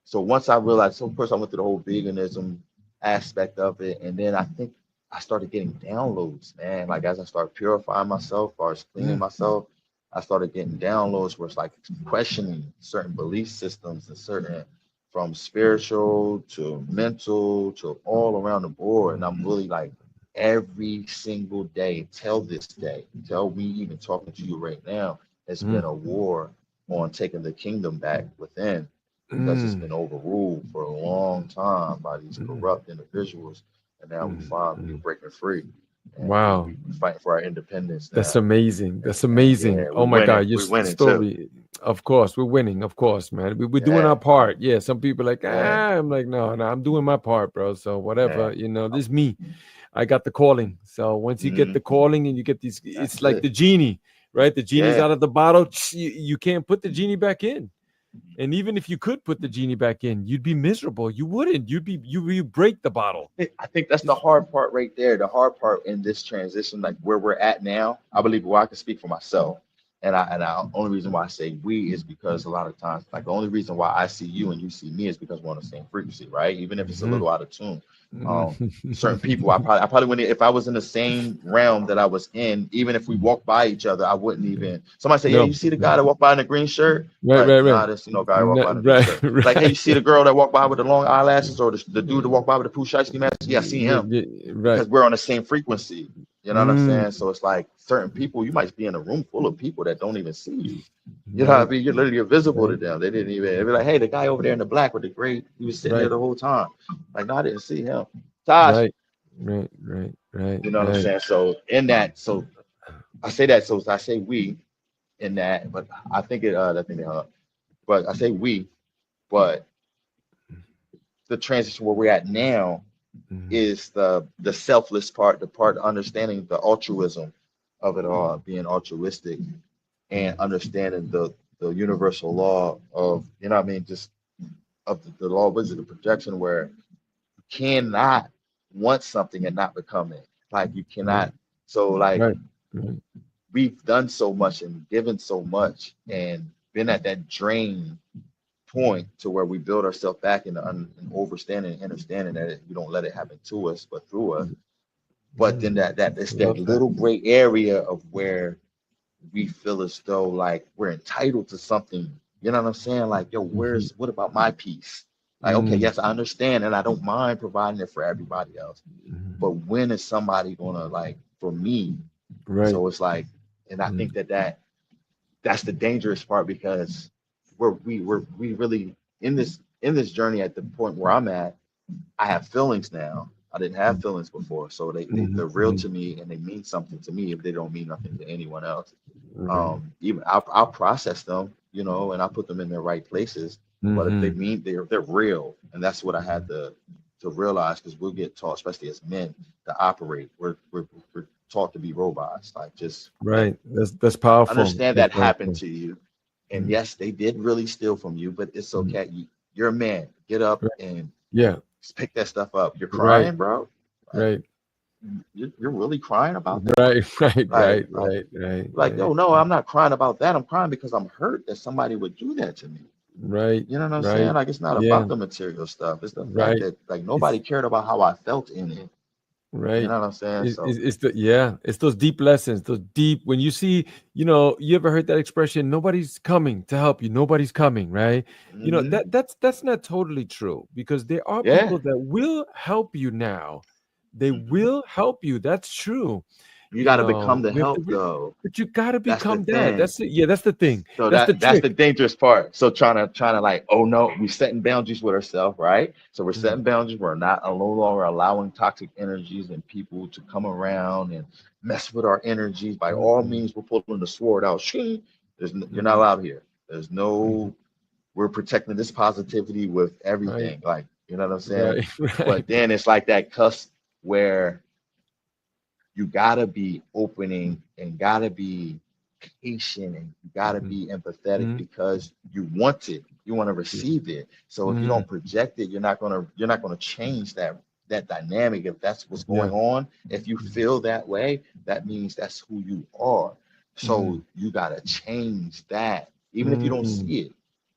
so once I realized, so first I went through the whole veganism aspect of it, and then I think I started getting downloads, man. Like as I started purifying myself, as far as cleaning Mm. myself, I started getting downloads where it's like questioning certain belief systems and certain from spiritual to mental to all around the board. And I'm really like every single day, till this day, till me even talking to you right now, it's been Mm. a war on taking the kingdom back within because it's Mm. been overruled for a long time by these Mm. corrupt individuals. And now we Mm. finally Mm. breaking free and Wow. we fighting for our independence That's now. amazing. That's And yeah, amazing. we Oh my God, winning. your We winning too. story. Of course, we're winning. Of course, man. We're doing Yeah. our part. Yeah. Some people are like, Yeah. I'm like, no, no, I'm doing my part, bro. So Yeah. whatever, this is me. I got the calling. So once you get Hmm. the calling and you get these, it's That's like it. the genie, right? The genie's Yeah. out of the bottle. You can't put the genie back in. And even if you could put the genie back in, you'd be miserable. You wouldn't. You break the bottle. I think that's the hard part right there. The hard part in this transition, like where we're at now, I believe, well, I can speak for myself. And only reason why I say we is because a lot of times, like the only reason why I see you and you see me is because we're on the same frequency, right? Even if it's a Mhm. little out of tune. Um, certain people, Mhm. I probably wouldn't, if I was in the same realm that I was in, even if we walked by each other, I wouldn't even. Somebody say, "Yeah, No, you see the guy no. that walked by in the green shirt?" Right, Like, right, right. nah, this guy that walked by in the green Right, shirt. Like, hey, you right. see the girl that walked by with the long eyelashes, or the dude that walked by with the Pooh Shiesty mask? Yeah, I see him Right. because we're on the same frequency. You know what I'm Mm, saying? So it's like certain people, you might be in a room full of people that don't even see you. You know what I right, mean? You're literally invisible to right, them. They didn't even, they'd be like, hey, the guy over there in the black with the gray, he was sitting there right, the whole time. Like, no, I didn't see him. Tosh, right, right, right, right, you know what I'm right. saying? So in that, so I say that, so I say we in that, but I think that thing, but I say we, but the transition where we're at now Mhm. is the selfless part, the part understanding the altruism of it all, being altruistic and understanding the universal law of, you know what I mean, just of the law of wisdom, the projection where you cannot want something and not become it. Like you Right, cannot. So like right, right. we've done so much and given so much and been at that drain point to where we build ourselves back in, in overstanding and understanding that we don't let it happen to us but through us. But then Mm, that it's that love that. little gray area of where we feel as though like we're entitled to something. You know what I'm saying? Like, yo, Mhm. what about my piece? Like, okay, Mm, yes, I understand and I don't mind providing it for everybody else. But mhm. when is somebody gonna like for me? Right. So it's like, and I Mm, think that's the dangerous part because we really in this in this journey at the point where I'm at, I have feelings now. I didn't have Mhm, feelings before, so mhm, they're real mhm. to me and they mean something to me if they don't mean nothing to anyone else. Right. Even I'll process them, and I put them in their right places. But if they Mhm. mean they're real, and that's what I had to realize because we'll get taught, especially as men, to operate. We're taught to be robots, like just let Right. That's powerful. understand That's that happened powerful. to you. And Mhm. yes, they did really steal from you, but it's Mhm. okay. You're a man. Get up Right. and Yeah. pick that stuff up. You're Right. crying, bro. Like Right. you're really crying about that. Right. Right. Like Right. like Right. Right. like yo, no, I'm not crying about that. I'm crying because I'm hurt that somebody would do that to me. Right. You know what I'm saying? Right. Like it's not Yeah. about the material stuff. It's the fact Right. that like nobody It's cared about how I felt in it. You right. know what I'm saying? So It's the yeah. It's those deep lessons. Those deep when you see. You ever heard that expression? Nobody's coming to help you. Nobody's coming. Right. hmm That's not totally true because there are yeah, people that will help you now. They hmm will help you. That's true. you got to become the We have to help though. but you gotta That's the become that. thing. That's it. Yeah, that's the thing. So That's the that's the trick. dangerous part. So trying to like, oh no, we're setting boundaries with ourselves, right? So we're Mm, setting boundaries. We're not no longer allowing toxic energies and people to come around and mess with our energies. By all mm, means, we're pulling the sword out. Shing. You're not mm, allowed here. There's mm. no. We're protecting this positivity with Right, everything. Like you know what I'm saying. right, But right. then it's like that cusp where you gotta be opening and gotta be patient and you gotta Mhm, be empathetic mhm, because you want it. You want to yeah, receive it. So if you mhm, don't project it, you're not gonna change that dynamic if that's what's going yeah, on. If you mhm, feel that way, that means that's who you are. So mhm, you gotta change that, even if you don't mm, see it,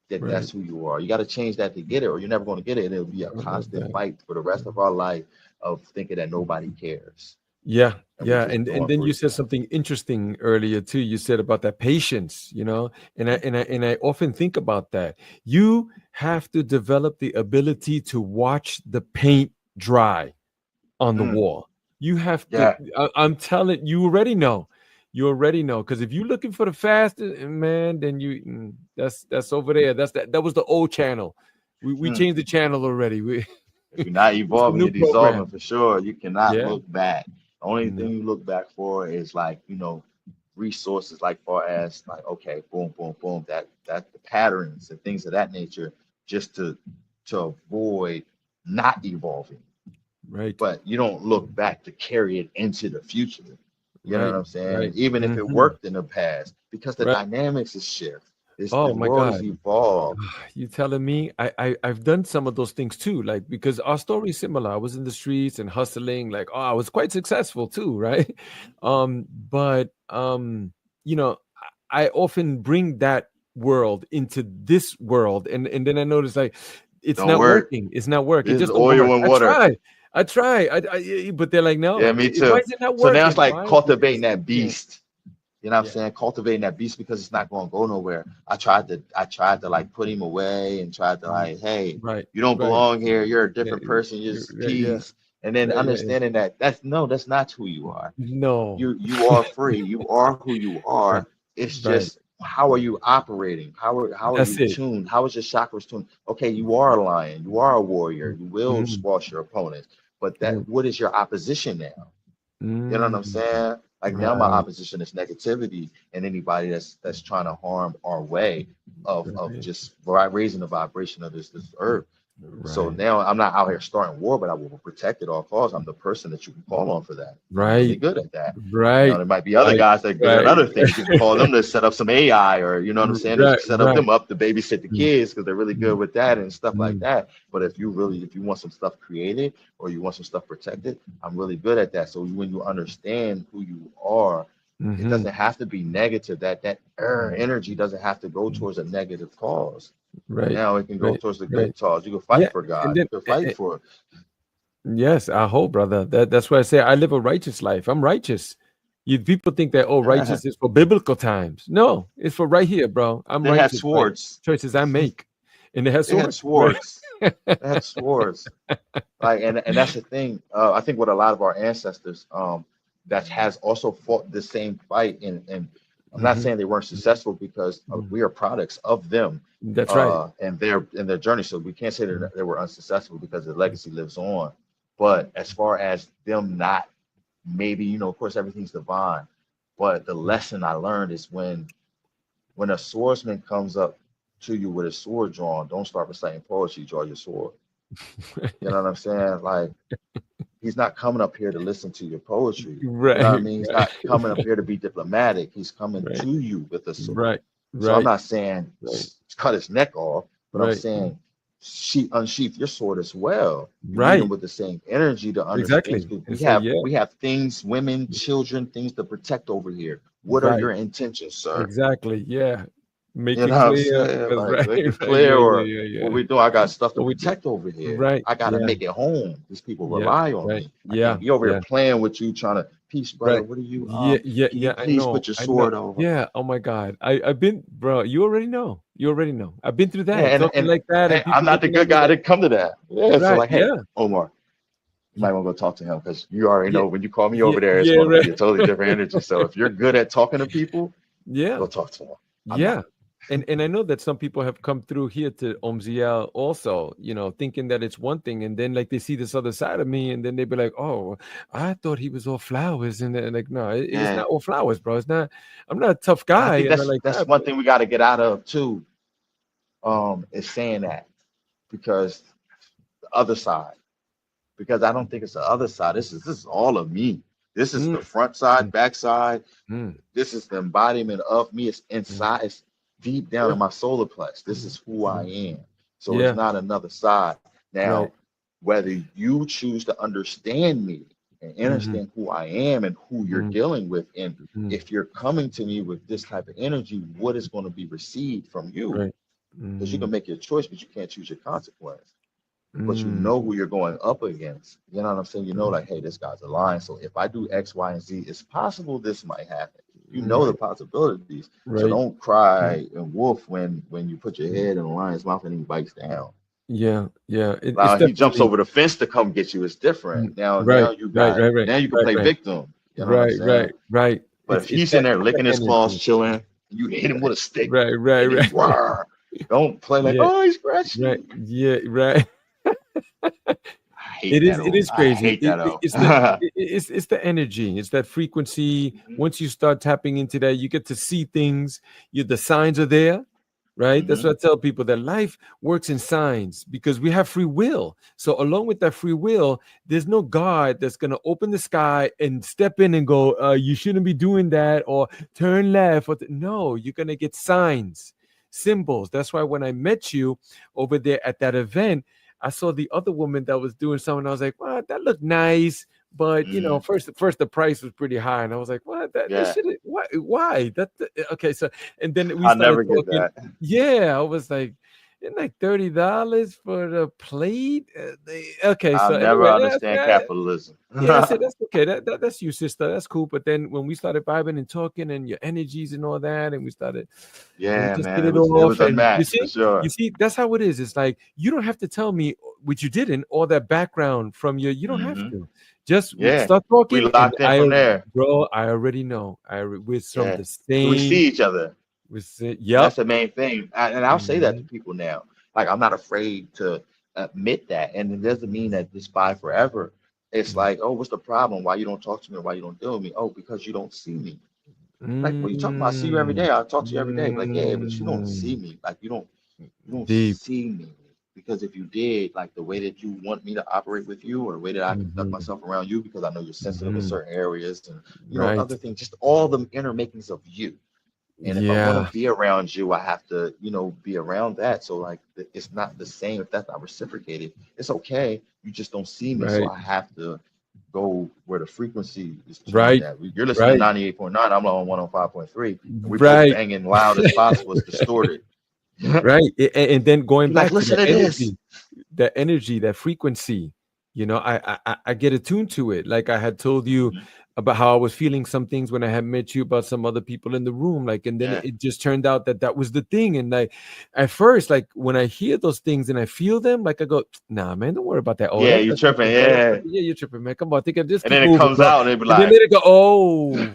that right. that's who you are. You gotta change that to get it, or you're never gonna get it. And it'll be a I love constant that. fight for the rest of our life of thinking that nobody cares Yeah, and we're yeah, just and doing then for you each said other. something interesting earlier too. You said about that patience, and I often think about that. You have to develop the ability to watch the paint dry on the Mm, wall. You have to. yeah. I'm telling you already know. You already know because if you're looking for the fastest man, then that's over there. That was the old channel. We Mm. changed the channel already. We If you're not it's the evolving, new you're dissolving program. for sure. You cannot Yeah. look back. The only thing No. you look back for is like, resources like far as like, okay, boom, boom, boom, that the patterns and things of that nature just to avoid not evolving. Right. But you don't look back to carry it into the future. You know what Right. I'm saying? Right. Even if it Hmm. worked in the past, because the Right. dynamics is shift. The Oh my world is God. evolved. You telling me I've done some of those things too, like because our story is similar. I was in the streets and hustling, like I was quite successful too, right? But I often bring that world into this world, and then I notice like it's Don't not work. working. It's not work. It This is just don't oil work. and I water. try. I try. But they're like, Yeah, no. me Why too. is it not So now it's working? like Why? cultivating Yes. that Yeah. beast. You know what I'm Yeah. saying? Cultivating that beast because it's not going to go nowhere. I tried to like put him away and tried to Mhm. like, hey, Right. you don't Right. belong here. You're a Yeah. different person. You're just Yeah. Yeah. peace. And then Yeah. Yeah. Yeah. understanding that that's not who you are. No. You are free. You are who you Right. are. It's Right. just how are you operating? How are That's you it. tuned? How is your chakras tuned? Okay, you are a lion. You are a warrior. You will Mhm, squash your opponents. But mhm, that what is your opposition now? You know what I'm mm, saying? Like now my right, opposition is negativity and anybody that's trying to harm our way of right, just raising the vibration of this earth. So right, now I'm not out here starting war, but I will protect at all costs. I'm the person that you can call on for that. I'm really right, good at that. right, There might be other right, guys that are good at right, other things. You can call them to set up some AI or you know what I'm saying, to right, set up right. them up to babysit the Mm, kids because they're really good mm, with that and stuff like mm, that. But if you want some stuff created or you want some stuff protected, I'm really good at that. So when you understand who you are, it mhm, doesn't have to be negative. That mm, energy doesn't have to go mm, towards a negative cause. right, Now it can go right, towards the right. good cause. You can Yeah, fight for and God. then You can fight for yes, I hope, brother. That's why I say I live a righteous life. I'm righteous. You people think that it. righteous is for biblical times. No, it's for right here, bro. I'm They had righteous by swords. choices I make, and it has They had swords, right? swords. They had swords. Like and that's the thing. I think what a lot of our ancestors that has also fought the same fight and I'm not saying they weren't successful because we are products of them That's right. and their journey. So we can't say that they were unsuccessful because the legacy lives on. But as far as them not, maybe, of course, everything's divine. But the lesson I learned is when a swordsman comes up to you with a sword drawn, don't start reciting poetry, draw your sword. You know what I'm saying? Like, he's not coming up here to listen to your poetry. You know what I Right, mean? He's right, not coming up here to be diplomatic. He's coming right, to you with a sword. right, So I'm right, not saying right, cut his neck off, but I'm right, saying unsheath your sword as well. You meet him right. with the same energy to understand. Exactly. Because And we say, have yeah, we have things, women, children, things to protect over here. What are right. your intentions, sir? Exactly. Yeah. Make You it know what I'm clear. saying? That's Like, right. make it Right. clear, Yeah. or Yeah. Yeah. what Yeah. we do. I got stuff to What we do. protect over here. Right. I gotta Yeah. make it home. These people Yeah. rely on Right. me. I can't Yeah. be over here Yeah. playing with you, trying to peace, brother. Right. What are you? Yeah. Yeah. Can you Yeah. I please know. put your I know. sword over? Yeah. Oh my God. I've been, bro. You already know. You already know. I've been through Yeah, that. Talking and like that, hey, and I'm people not the looking at good me guy like, to come to that. Yeah, so right. like, hey, Yeah. Omar, you might want to go talk to him because you already Yeah. know when you call me Yeah. over there, it's Yeah. going to be Right. a totally different energy. So if you're good at talking to people, Yeah. go talk to him. I'm Yeah. not. And I know that some people have come through here to Omziel also, thinking that it's one thing, and then like they see this other side of me, and then they be like, "Oh, I thought he was all flowers," and then like, no, it's Yeah, not all flowers, bro. It's not. I'm not a tough and I guy, think and I that's like that's that, one but thing we got to get out of too. Is saying that because the other side, because I don't think it's the other side. This is all of me. This is mm, the front side, mm, back side. mm, This is the embodiment of me. It's mm, inside. It's deep down yeah, in my solar plex. This is who I mm, am. So it's yeah, not another side. right, Now, whether you choose to understand me and mm-hmm, understand who I am and who you're mm, dealing with, and mm, if you're coming to me with this type of energy, what is going to be received from you? right, Because you can mm, make your choice, but you can't choose your consequence. But you mm, know who you're going up against. You know what I'm saying? You know, mm, like, hey, this guy's a lion. So if I do X, Y, and Z, it's possible this might happen. You know the right, possibilities. So right, don't mm, cry and wolf when you put your mm, head in a lion's mouth and he bites down. yeah, yeah. It's Now he jumps definitely over the fence to come get you. It's different. Now, right, now you right, got right, right, now you can right, play right. victim. You know what I'm Right, saying? right, right. But if he's in there It's that licking his claws, energy. chilling, you hit him with a stick, Right, right, and he right. roar. Don't play like, Yeah, oh, he scratched right. me. Yeah, right. I hate that. It Oh, is I crazy. hate that. Oh. It's the energy. It's that frequency. Once you start tapping into that, you get to see things. The signs are there, right? That's Hmm. what I tell people, that life works in signs because we have free will. So along with that free will, there's no God that's gonna open the sky and step in and go, you shouldn't be doing that, or turn left. No, you're gonna get signs, symbols. That's why when I met you over there at that event, I saw the other woman that was doing something. I was like, well, that looked nice. But Hmm. first the price was pretty high, and I was like, "What? That they Yeah. should why? Okay." So, and then we I'll started never get talking. that. Yeah, I was like, "Isn't like $30 for the plate?" Okay, I'll so never anyway, that's understand capitalism. yeah. I said that's okay. That's you, sister. That's cool. But then when we started vibing and talking, and your energies and all that, and we Yeah, just man, hit it it was it off. was And unmatched for you sure. see, that's how it is. It's like you don't have to tell me, which you didn't, all that background from you. You don't have Hmm. to. Just Yeah, start we talking, and locked in from there. bro, I already know. We're from Yeah, the so we same. see each other, and Yep. that's the main thing. And I'll say that to Mhm, people now. Like I'm not afraid to admit that, and it doesn't mean that this by forever. It's mhm. like, oh, what's the problem? Why you don't talk to me? Or why you don't deal with me? Oh, because you don't see me. Like, what are you talking about? I see you every Mm, day. I talk to you every day. Like, yeah, but you don't see mm. me. Like, you don't Deep. see me. Because if you did, like the way that you want me to operate with you, or the way that I conduct Mhm, myself around you, because I know you're sensitive in mhm. certain areas, and Right. other things, just all the inner makings of you. And if I'm gonna Yeah. be around you, I have to, be around that. So like, it's not the same if that's not reciprocated. It's okay. You just don't see me, so Right. I have to go where the frequency is tuned Right. at. You're listening to Right. 98.9. I'm on 105.3, and we both Right. banging loud as possible. It's distorted. You're Right. And then going like, back to listen to this. the energy, that frequency, I get attuned to it. Like I had told you Mhm. about how I was feeling some things when I had met you about some other people in the room. Like, and then Yeah. it just turned out that that was the thing. And like, at first, like when I hear those things and I feel them, like I go, nah, man, don't worry about that. Oh, Yeah, that's you that's tripping. nothing, bro. Yeah. Yeah, you're tripping, man. Come on, just And keep then it moving, comes bro. out and they be And then like, they go, oh.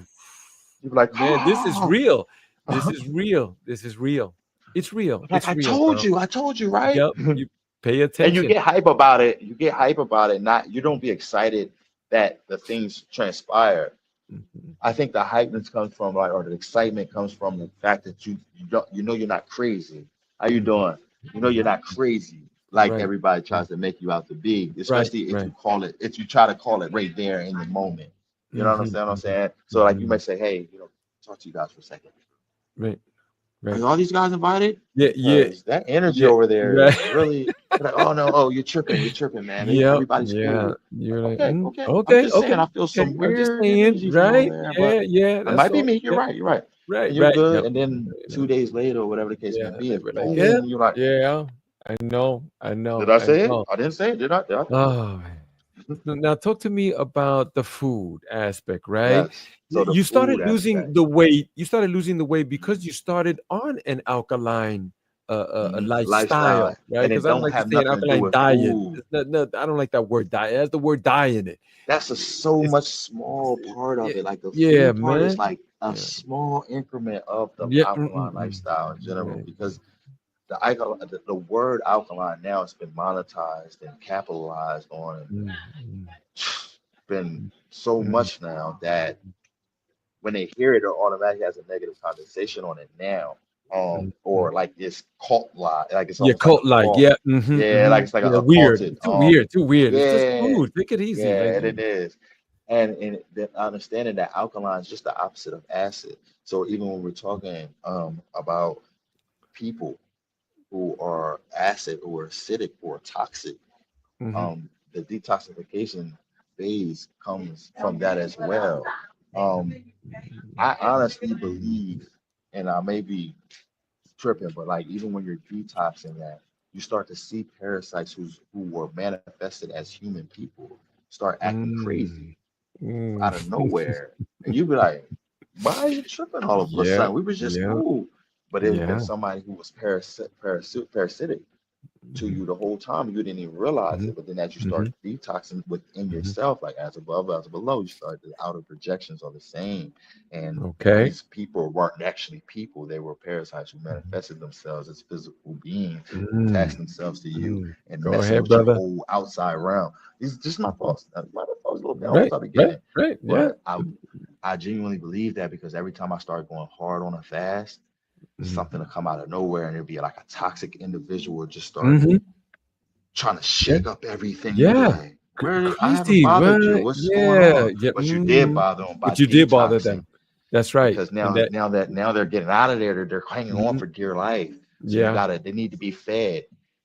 You're like, Man, this is oh, real. This is real. This is real. It's real. like It's real, bro. I told you, right? Yep. You pay And you attention. get hype about it. You get hype about it. Not you don't be excited that the things transpire. Mhm. I think the hypeness comes from like, or the excitement comes from the fact that you know you're not crazy. How you Mhm. doing? You know you're Mhm. not crazy like Right. everybody Right. tries to make you out to be. Right. Especially if Right. you call it, if you try to call it right there in the moment. You know Mhm. what I'm Mhm. saying? So like you Mhm. may say, hey, talk to you guys for a second. Right. Are Right. all these guys invited? Yeah. Yeah. Because that energy Yeah. over there Right. is really like, oh no, oh you're tripping, man. Yep. Everybody's Yeah. cool. You're Like, like, okay, okay. I'm okay. just saying, Okay. I feel Okay. some I'm just weird saying. energy from over Right. there, Yeah. but Yeah. it That's might be all. me. You're Yep. right. You're right. Right. And you're Right. good. Yep. And then You know, 2 days later, or whatever the case may yeah. be, They it's were like, yeah. boom. You're like, Yeah. I know. I did know. I I say it? know. I didn't say it. Did I? Did I? Oh, man. Now talk to me about the food aspect, right? Yes. So the You started food losing aspect. the weight. You started losing the weight because you started on an alkaline a Lifestyle, lifestyle, right? and Because it I don't don't like to have say an nothing to do alkaline with diet. food. No, I don't like that word diet. It has the word die in it. That's a so It's much small part yeah, of it. Like the yeah, food part is man. like a Yeah, small increment of the yeah. alkaline lifestyle in general Right. because the word alkaline now has been monetized and capitalized on and Mm, mm, been so mm, much now that when they hear it, it automatically has a negative connotation on it now. mm. Or like it's cult like it's Yeah, almost like a cult like. cult. Yeah. Yeah, like it's like a Yeah, weird. occulted. Too weird. Too weird. It's just Yeah, food. Take it easy. yeah, Like, and it is. And the understanding that alkaline is just the opposite of acid. So even when we're talking about people who are acid or acidic or toxic, mm-hmm. the detoxification phase comes from that as well. Um, I honestly believe, and I may be tripping, but like even when you're detoxing that, you start to see parasites who were manifested as human people start acting crazy Mm, mm. out of nowhere, and you be like, "Why are you tripping all of a Yeah, sudden? We were just yeah, cool." But it's been yeah. somebody who was parasitic to Mhm, you the whole time. You didn't even realize mhm, it. But then as you mhm, start detoxing within mhm. yourself, like as above, as below, you start the outer projections are the same. And Okay. these people weren't actually people. They were parasites who Mhm. manifested themselves as physical beings who attached Mm, themselves to you mm. and Go messing ahead, with your brother. whole outside realm. These are just my Mhm. thoughts. My thoughts a little bit. I don't know if Right, I be right, getting, right. Yeah. but I genuinely believe that because every time I start going hard on a fast, something Mhm. will come out of nowhere and it'll be like a toxic individual would just start Mhm. trying to Yeah, shake up everything. You'll be yeah. like, where I haven't Crazy, bothered you. right? What's going Yeah, on? yeah. But you did bother them by But you did bother detoxing them. That's right. because And that now they're getting out of there. They're hanging on mhm. for dear life. So Yeah. they need to be fed.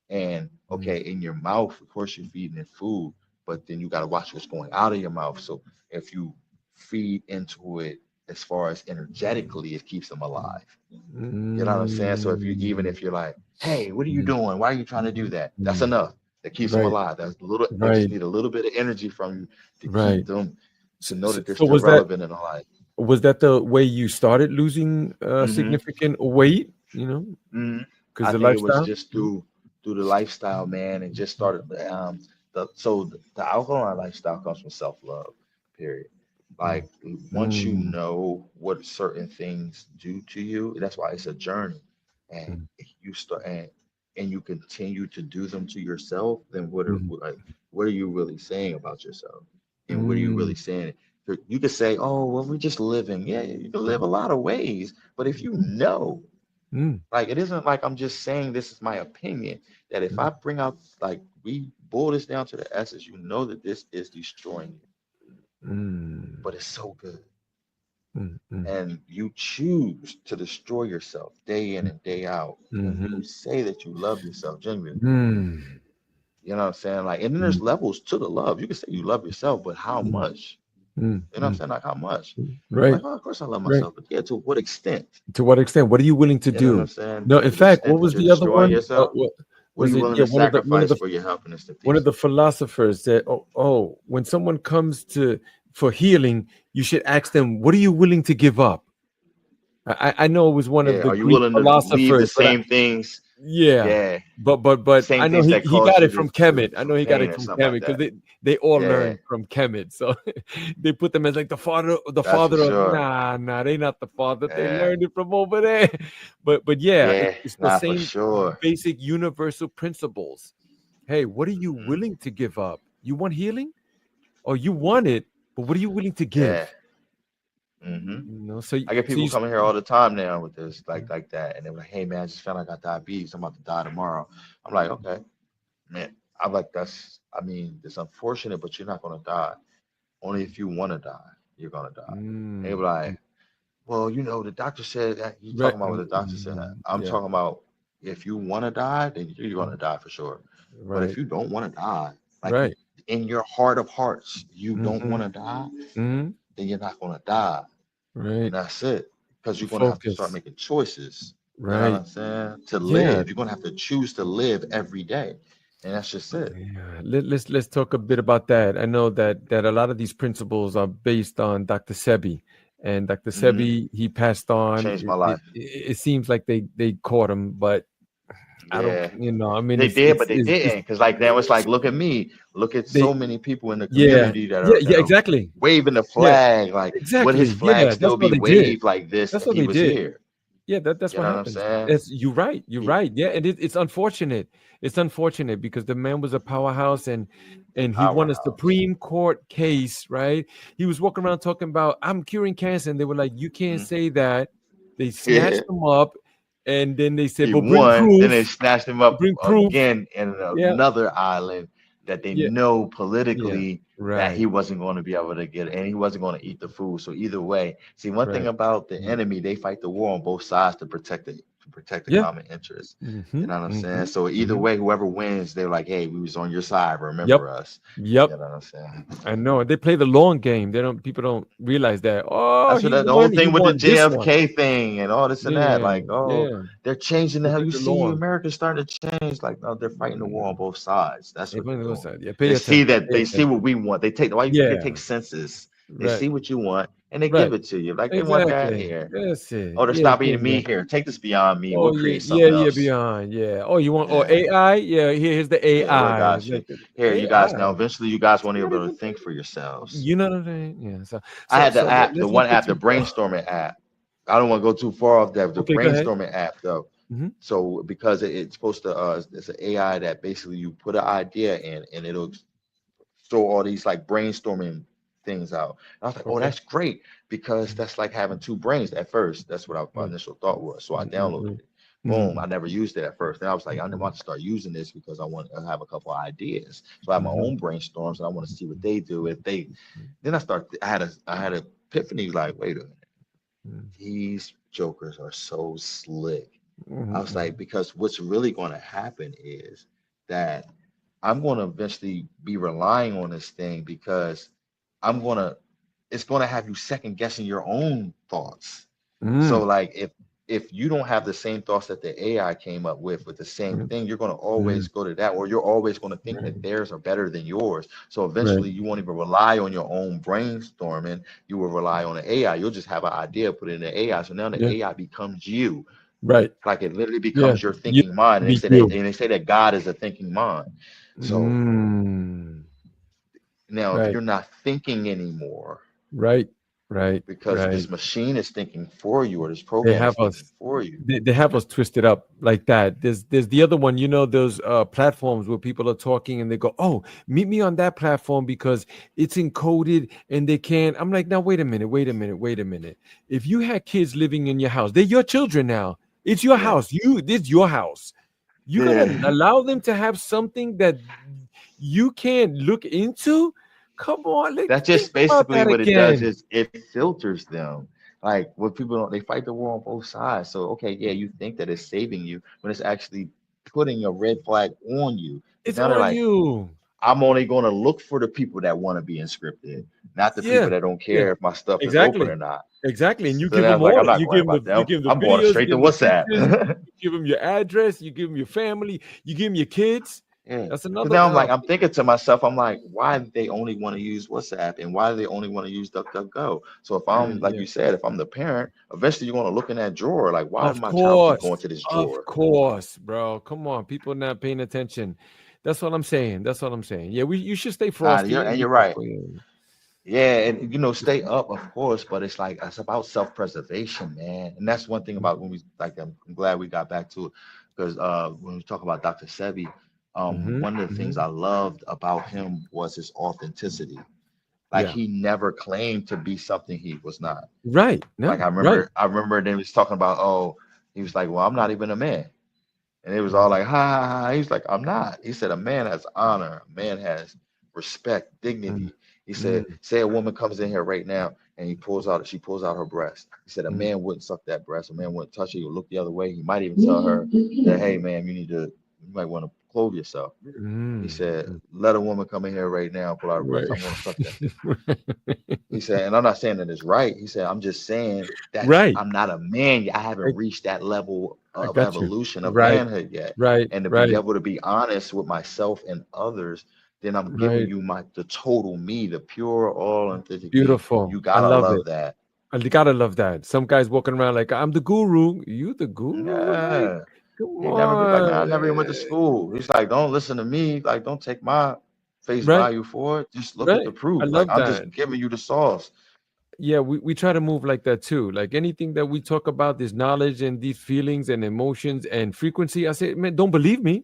And Mm, okay, in your mouth, of course you're feeding it food, but then you gotta watch what's going out of your mouth. So if you feed into it as far as energetically, it keeps them alive. You know what I'm saying? So if you even mm, if you're like, hey, what are you mm, doing? Why are you trying to do that? That's mm. enough. That keeps them Right, alive. That's a little. They just right, need a little bit of energy from you to keep right. them to So, know so, that they're so still relevant in life. was that the way you started losing Hmm significant weight? hmm Because I the think it was lifestyle. just through the lifestyle, man, and just started the alkaline lifestyle comes from self love, period. Mm, Like once you mm, know what certain things do to you, that's why it's a journey, and mm, if you start and you continue to do them to yourself, then mm, what are you really saying about yourself, and what are you mm, really saying? You could say, oh, well, we're just living. Yeah, you can live a lot of ways, but if you know. mm, Like it isn't like I'm just saying this is my opinion. That if mm, I bring out like we boil this down to the essence, you know that this is destroying you, mm, but it's so good. mm, mm, And you choose to destroy yourself day in and day out. And you mhm, say that you love yourself genuinely. mm, You know what I'm saying? Like, and then there's mm, levels to the love. You can say you love yourself, but how mm, much? mm, You know what I'm mm. saying? Like how much? Right, Like, oh, of course I love right. myself, but yeah, to what extent? To what extent? What are you willing to You know what I'm do? saying? No, in To the fact, extent what that was you're the other destroying one? yourself, What what are was you it? willing Yeah, to sacrifice for your happiness to one of peace? the philosophers said, when someone comes to for healing, you should ask them, what are you willing to give up? I know it was one of Yeah. the Are you Greek willing to leave the philosophers, but same things? yeah, Yeah. but Same I know things that he caused got you it from to Kemet. I know he got pain it or from something like Kemet because that. they all Yeah. learned from Kemet. So they put them as like the That's for father of sure. nah, they not the father. They Yeah. learned it from over there. But yeah, Yeah. it's the Nah, for same sure. basic universal principles. Hey, what are you Hmm. willing to give up? You want healing, or you want it, but what are you willing to Yeah. give? Hmm. So I get so people you coming here all the time now with this, like that, and they're like, "Hey man, I just found out I got diabetes. I'm about to die tomorrow." I'm like, "Okay, man." I'm like, I mean, it's unfortunate, but you're not gonna die. Only if you want to die, you're gonna die. And they mm, were like, "Well, the doctor said that." You right, talking about what the doctor said? I'm yeah, talking about if you want to die, then you're gonna die for sure. But if right, you don't want to die, like right. in your heart of hearts, you don't Mm-hmm, want to die, mm-hmm, then you're not gonna die. right. And that's it. Because you're gonna have to start Focus. making choices. You know what Right. I'm saying? To Yeah. live, you're gonna have to choose to live every day. And that's just it. Yeah. Let's talk a bit about that. I know that a lot of these principles are based on Dr. Sebi, and Dr. Hmm. Sebi, he passed on. Changed my It, life. it seems like they caught him, but I don't. Yeah. I mean, They did, but they it's didn't. Because like now it's like, look at me. Look at they. so many people in the Yeah. community Yeah. that Yeah. are Exactly. waving the Yeah. flag. Like, would his Exactly. flag Yeah. That's still what be they did. waved like this That's if what he they was did. here? Yeah, that's You what know what I'm happens. saying? It's you're right. You're He right. Yeah, and it's unfortunate. It's unfortunate because the man was a powerhouse and he won a powerhouse. Supreme Court case, right? He was walking around talking about I'm curing cancer, and they were like, "You can't Mhm. say that." They Yeah. snatched him up, and then they said, He "But bring won. Then they proof. snatched him up Bring proof." again in Yeah, another island that they yeah, know yeah. politically that he Right, wasn't going to be able to get it and he wasn't going to eat the food. So either way, see one thing right. about the Mm. enemy, they fight the war on both sides to protect the Yeah. common interest. Mm-hmm, You know what I'm saying? mm-hmm, So either mm-hmm. way, whoever wins, they're like, hey, we was on your side. Yep, Remember us. yep. You know what I'm saying? I know. They play the long game. They don't. People don't realize that. Oh, That's what he the whole won. He thing with the won this one. JFK thing and all this and that. Yeah, Like, oh, yeah. they're changing the They hell. play You the see, long. America's starting to change. Like, no, they're fighting the war on both sides. That's They what play they're the other doing. side. Yeah, They pay see attention. that Pay they see what attention. we want. They take why they Yeah, take census. They right, see what you want and they give right. it to you. Like they want that Exactly. here. That's it. Oh, they're Yeah, stop give eating 'em me that. here. Take this beyond me. Oh We'll yeah, create yeah, something yeah. else. Beyond. Yeah. Oh, you want? Oh, Yeah. AI. Yeah. Here's the Yeah, we AI. got you. Like Here, you guys now. AI. Eventually you guys won't It's be not able to even. think for yourselves. You know what I'm saying? Yeah. So I so had so the let, app, the let's not one get app, the too far. brainstorming app. I don't want to go too far off that. The Okay. Go ahead. brainstorming app, though. Hmm. So because it's supposed to, it's an AI that basically you put an idea in and it'll throw all these like brainstorming things out. And I was like, oh, Okay. that's great because that's like having two brains at first. That's what my Mm, initial thought was. So I mm, mm, downloaded mm, it. Boom. I mm, never used it at first. Then I was like, I mm, want to start using this because I want to have a couple of ideas. So I have my mhm, own brainstorms and I want to see what they do. If they, mhm, then I had an epiphany like, wait a minute, mm, these jokers are so slick. I mhm, was like, mhm. because what's really going to happen is that I'm going to eventually be relying on this thing because I'm going to, it's going to have you second guessing your own thoughts. So Mm, like if you don't have the same thoughts that the AI came up with the same mm, thing, you're going to always mm. go to that, or you're always going to think that Right. theirs are better than yours. So Right. eventually you won't even rely on your own brainstorming. You will rely on the AI. You'll just have an idea, put it in the AI. So now the Yeah. AI becomes you. Right. Like it literally Yeah. becomes your You thinking mind. And they be say that, you. and they say that God is a thinking mind. So Mm. now if Right. you're not thinking anymore, Right. Right. because Right. this machine is thinking for you, or this They program is have thinking us. for you. They have us twisted up like that. There's the other one. Those platforms where people are talking and they go, "Oh, meet me on that platform because it's encoded and they can't." I'm like, "Now wait a minute. Wait a minute. Wait a minute. If you had kids living in your house, they're your children now. It's your Yeah. house. This your house. You're gonna Yeah. allow them to have something that you can't look into? Come on, like That's think just about basically that what it does again. is it filters them. Like what people don't, they fight the war on both sides. So okay, yeah, you think that it's saving you when it's actually putting a red flag on you. Because It's now they're on like, you. I'm only going to look for the people that want to be inscripted, not the people Yeah, that don't yeah, care if my stuff is open exactly, or not. exactly. And you So give then I them was like, all. I'm not You worried give them about you them. give them I'm the going videos. You straight to give them the WhatsApp. pictures. You give them your address. You give them your family. You give them your kids. Yeah. That's Because another. now I'm thinking to myself, I'm like, why do they only want to use WhatsApp and why do they only want to use DuckDuckGo? So if Yeah, I'm, like yeah. you said, if I'm the parent, eventually you're going to look in that drawer, like, why did Of my child keep course, going to this of drawer? course, bro. Come on, people not paying attention. That's what I'm saying. That's what I'm saying. Yeah, we you should stay Nah, frosty and you're be right. careful. Yeah. Yeah, and stay up, of course, but it's like it's about self-preservation, man. And that's one thing about when we like I'm glad we got back to it because when we talk about Dr. Sebi, Mm-hmm. one of the things Hmm. I loved about him was his authenticity. Like Yeah. he never claimed to be something he was not. Right. Like No. Right. I remember then he was talking about, oh, he was like, well, I'm not even a man. And it was all Mm, like, ha, ha, ha. He's like, I'm not. He said, a man has honor, a man has respect, mm, dignity. He said, mm, say a woman comes in here right now and she pulls out her breast. He said, a mm. man wouldn't suck that breast. A man wouldn't touch it. He would look the other way. He might even tell her that, hey, man, you might want to clothe yourself. He Mm, said, mm. let a woman come in here right now and pull out her breast. Right. I'm going to suck that thing. He said, and I'm not saying that it's right. He said, I'm just saying that Right. I'm not a man yet. I I, haven't reached that level I of got you. evolution of Right. manhood yet. Right. And to be Right. able to be honest with myself and others, then I'm giving Right. you the total me, the pure, all authentic me. Beautiful. You I gotta love it. love that. I gotta love that. Some guys walking around like I'm the guru. You the guru? Like, Yeah. come He never be like, man, on. I never even went to school. He's like, don't listen to me. Like, don't take my face Right. value for it. Just look at the Right. I proof. Like, love I'm that. just giving you the sauce. Yeah, we try to move like that too. Like anything that we talk about, this knowledge and these feelings and emotions and frequency, I say, man, don't believe me.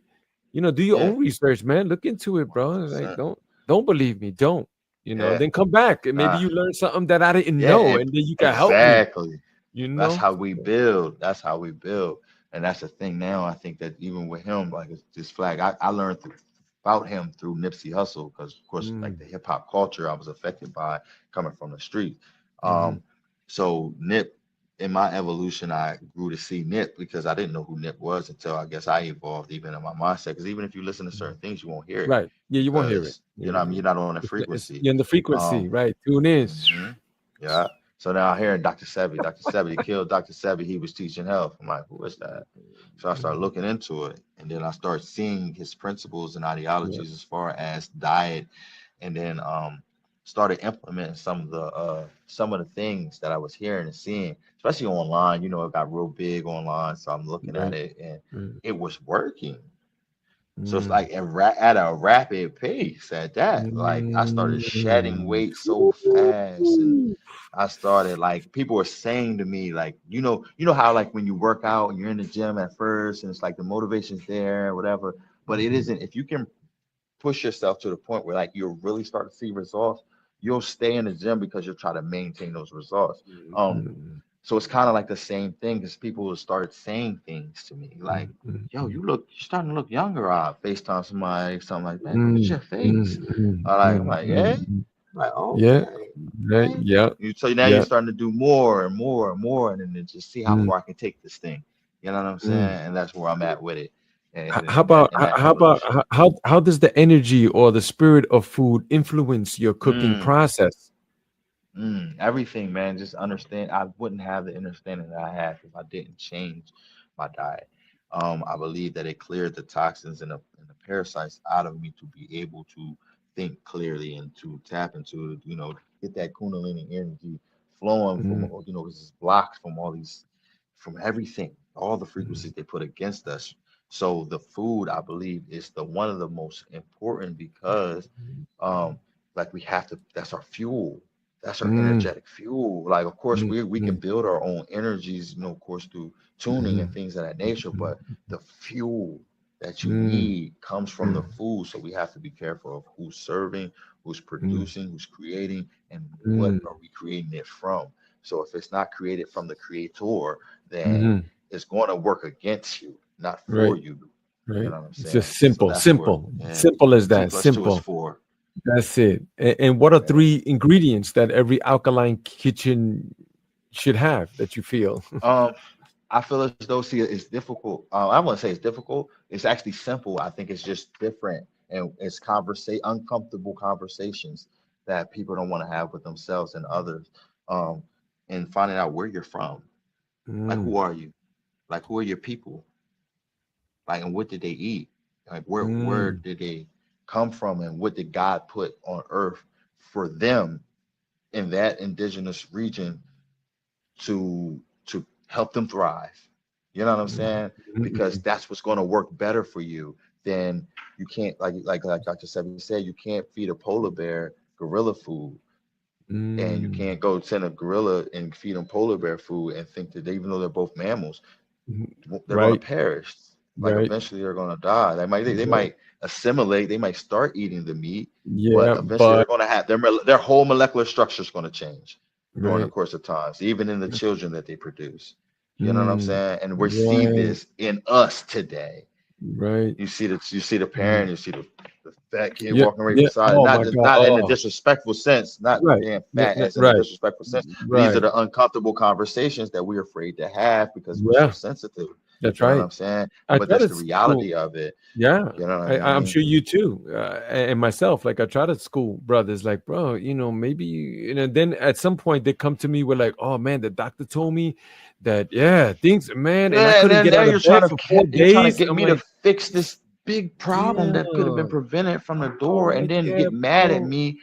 Do your Yeah, own research, man. Look into it, bro. Like, 100%. don't believe me. Don't. Yeah. Then come back and maybe Nah. you learn something that I didn't Yeah, know, and then you can help me. exactly. You That's know? how we build. That's how we build. And that's the thing now. I think that even with him, like it's this flag, I learned about him through Nipsey Hussle because, of course, like Mm, the hip hop culture I was affected by coming from the street. mhm, Um, so Nip, in my evolution, I grew to see Nip because I didn't know who Nip was until I guess I evolved even in my mindset. Because even if you listen to mhm. certain things, you won't hear it Right. Yeah, you won't hear it. because you're not on a frequency. You're in the frequency, Um, right? Tune in. hmm Yeah. So now I'm hearing Dr. Sebi. Dr. Sebi, they killed Dr. Sebi. He was teaching health. I'm like, who is that? So I started Mhm. looking into it. And then I started seeing his principles and Yeah. ideologies as far as diet. And then started implementing some of the things that I was hearing and seeing, especially online. It got real big online. So I'm looking at Right. it and Right. it was working. So it's Mm. like at a rapid pace at that. Like I started shedding Mm. weight so fast and I started like people were saying to me, like, you know how like when you work out and you're in the gym at first and it's like the motivation's there, whatever, but it Mhm. isn't. If you can push yourself to the point where like you'll really start to see results, you'll stay in the gym because you'll try to maintain those results. Um, Mhm. so it's kind of like the same thing because people will start saying things to me like, Mm, mm, yo, mm. you're starting to look younger. I FaceTime somebody, something like that. Look at Mm, your face. mm, mm, I'm mm, like, yeah. mm, mm. Like, Yeah, okay, right, okay. yeah, So now you're yeah. starting to do more and more and more, and then just see how Mm, far I can take this thing. You know what I'm mm. saying? And that's where I'm at with it, How about in that how about evolution. how does the energy or the spirit of food influence your cooking Mm, process? everything, man. Just understand. I wouldn't have the understanding that I have if I didn't change my diet. I believe that it cleared the toxins and the parasites out of me to be able to think clearly and to tap into, get that Kundalini energy flowing from, Mm, 'cause it's blocked from from everything, all the mm, frequencies they put against us. So the food, I believe, is the one of the most important because, um, like we have to. That's our fuel, that's our mm, energetic fuel. Like, of course, mm, we can mm, build our own energies, of course, through tuning and mm, things of that nature. mm, But the fuel that you mm, need comes from the mm, food. So we have to be careful of who's serving, who's mm, producing, who's creating, and what mm, are we creating it from. So if it's not created from the creator, then mhm. it's going to work against you, not for Right, you. You right. know what I'm It's just saying? So simple, that's where, simple, yeah, simple as two that. plus two is Simple. four. That's it. And what are Yeah. three ingredients that every alkaline kitchen should have that you feel? Um, I feel as though, see, it's difficult. I wouldn't say it's difficult. It's actually simple. I think it's just different, and it's uncomfortable conversations that people don't want to have with themselves and others. Um, and finding out where you're from, like Mm, who are you, like who are your people, like and what did they eat, Like where Mm, did they come from, and what did God put on earth for them in that indigenous region to help them thrive. You know what I'm mm, saying? Because mm, that's what's going to work better for you than you can't like Dr. Sebi said, you can't feed a polar bear gorilla food, and you mm. can't go send a gorilla and feed them polar bear food and think that even though they're both mammals, Mhm. they're going to Right, perish. Like right, eventually they're going to die. They right. might assimilate. They might start eating the meat, but Yeah, eventually they're but going to have their whole molecular structure is going to change during the right. course of times, even in the children that they produce. You know what I'm Mm, saying? And we see right, this in us today. right. You see the Mm. parent, you see the fat kid Yeah, walking right yeah. beside it. Oh my God. Not in a Oh, disrespectful sense, not right. being fat as in a Right, disrespectful sense, but these are right. the uncomfortable conversations that we're afraid to have because we're so Yeah, sensitive. that's You know what right. I'm saying? I But try that's to the school. reality of it. Yeah, You know what I I'm mean? sure you too, and myself. Like I try to school brothers, like, bro, maybe, then at some point they come to me with like, oh man, the doctor told me that, yeah, things, man, and I Yeah, and couldn't then get now out of bed for you're trying to 4 days. get I'm me to like, fix this big problem that could have been damn. prevented from the I'm door, and like, then yeah, get mad at bro. me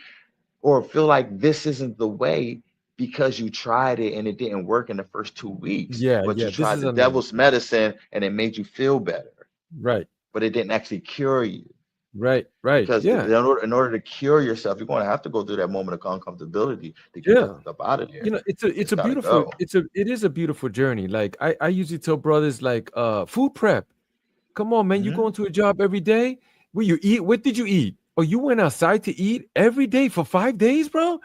or feel like this isn't the way because you tried it and it didn't work in the first 2 weeks, Yeah, but you yeah. This tried is the another devil's thing. medicine and it made you feel better, Right, but it didn't actually cure you. right, right. Because Yeah, in order to cure yourself, you're going to have to go through that moment of uncomfortability to get that yeah. stuff out of there. It's It's a got to beautiful, go. it is a beautiful journey. Like I usually tell brothers, like, food prep. Come on, man. You Hmm. going to a job every day? Where you eat? What did you eat? Oh, you went outside to eat every day for 5 days, bro?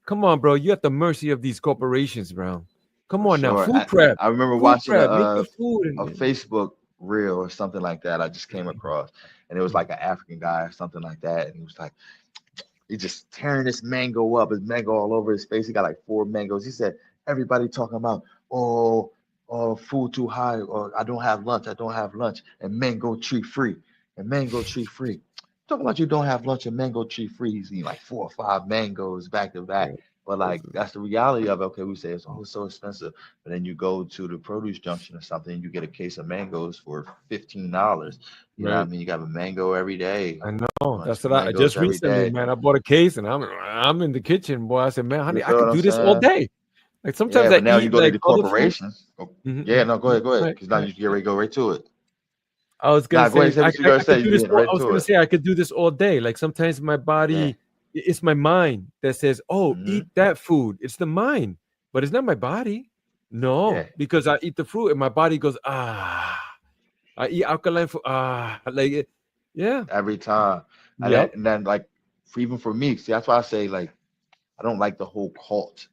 Come on, bro. You at the mercy of these corporations, bro. Come For on now. sure. Food prep. I remember Food watching prep. Make your food. a Facebook reel or something like that. I just came across, and it was like an African guy or something like that, and he was like, he just tearing this mango up, his mango all over his face. He got like 4 mangoes. He said, everybody talking about, oh, food too high, or I don't have lunch, I don't have lunch, and mango tree free, and mango tree free. Talking about you don't have lunch and mango tree free. He's eating like 4 or 5 mangoes back to back. But like that's the reality of it. Okay, we say it's so expensive, but then you go to the produce junction or something, and you get a case of mangoes for $15. You know what I Right. mean? You got a mango every day. I know. Bunch That's of what I mangoes just every recently, day. man. I bought a case and I'm in the kitchen, boy. I said, man, You honey, I feel could what I'm do this all saying? day. Like sometimes Yeah, I but now you eat go to like the other food. corporations. Oh, Mhm, yeah, mhm. no, Yeah, go ahead, right, because now right, you get right. ready to go right to it. I was gonna Nah, go ahead, say say what you gotta I could say. do You this getting all right I was to gonna it. say I could do this all day. Like sometimes my Yeah. body, it's my mind that says, "Oh, Hmm. eat that food." It's the mind, but it's not my body. Yeah. No, because I eat the fruit and my body goes, "Ah." I eat alkaline food. Ah, like it. Yeah. Every time. Yep. And then like even for me, see, that's why I say like I don't like the whole cult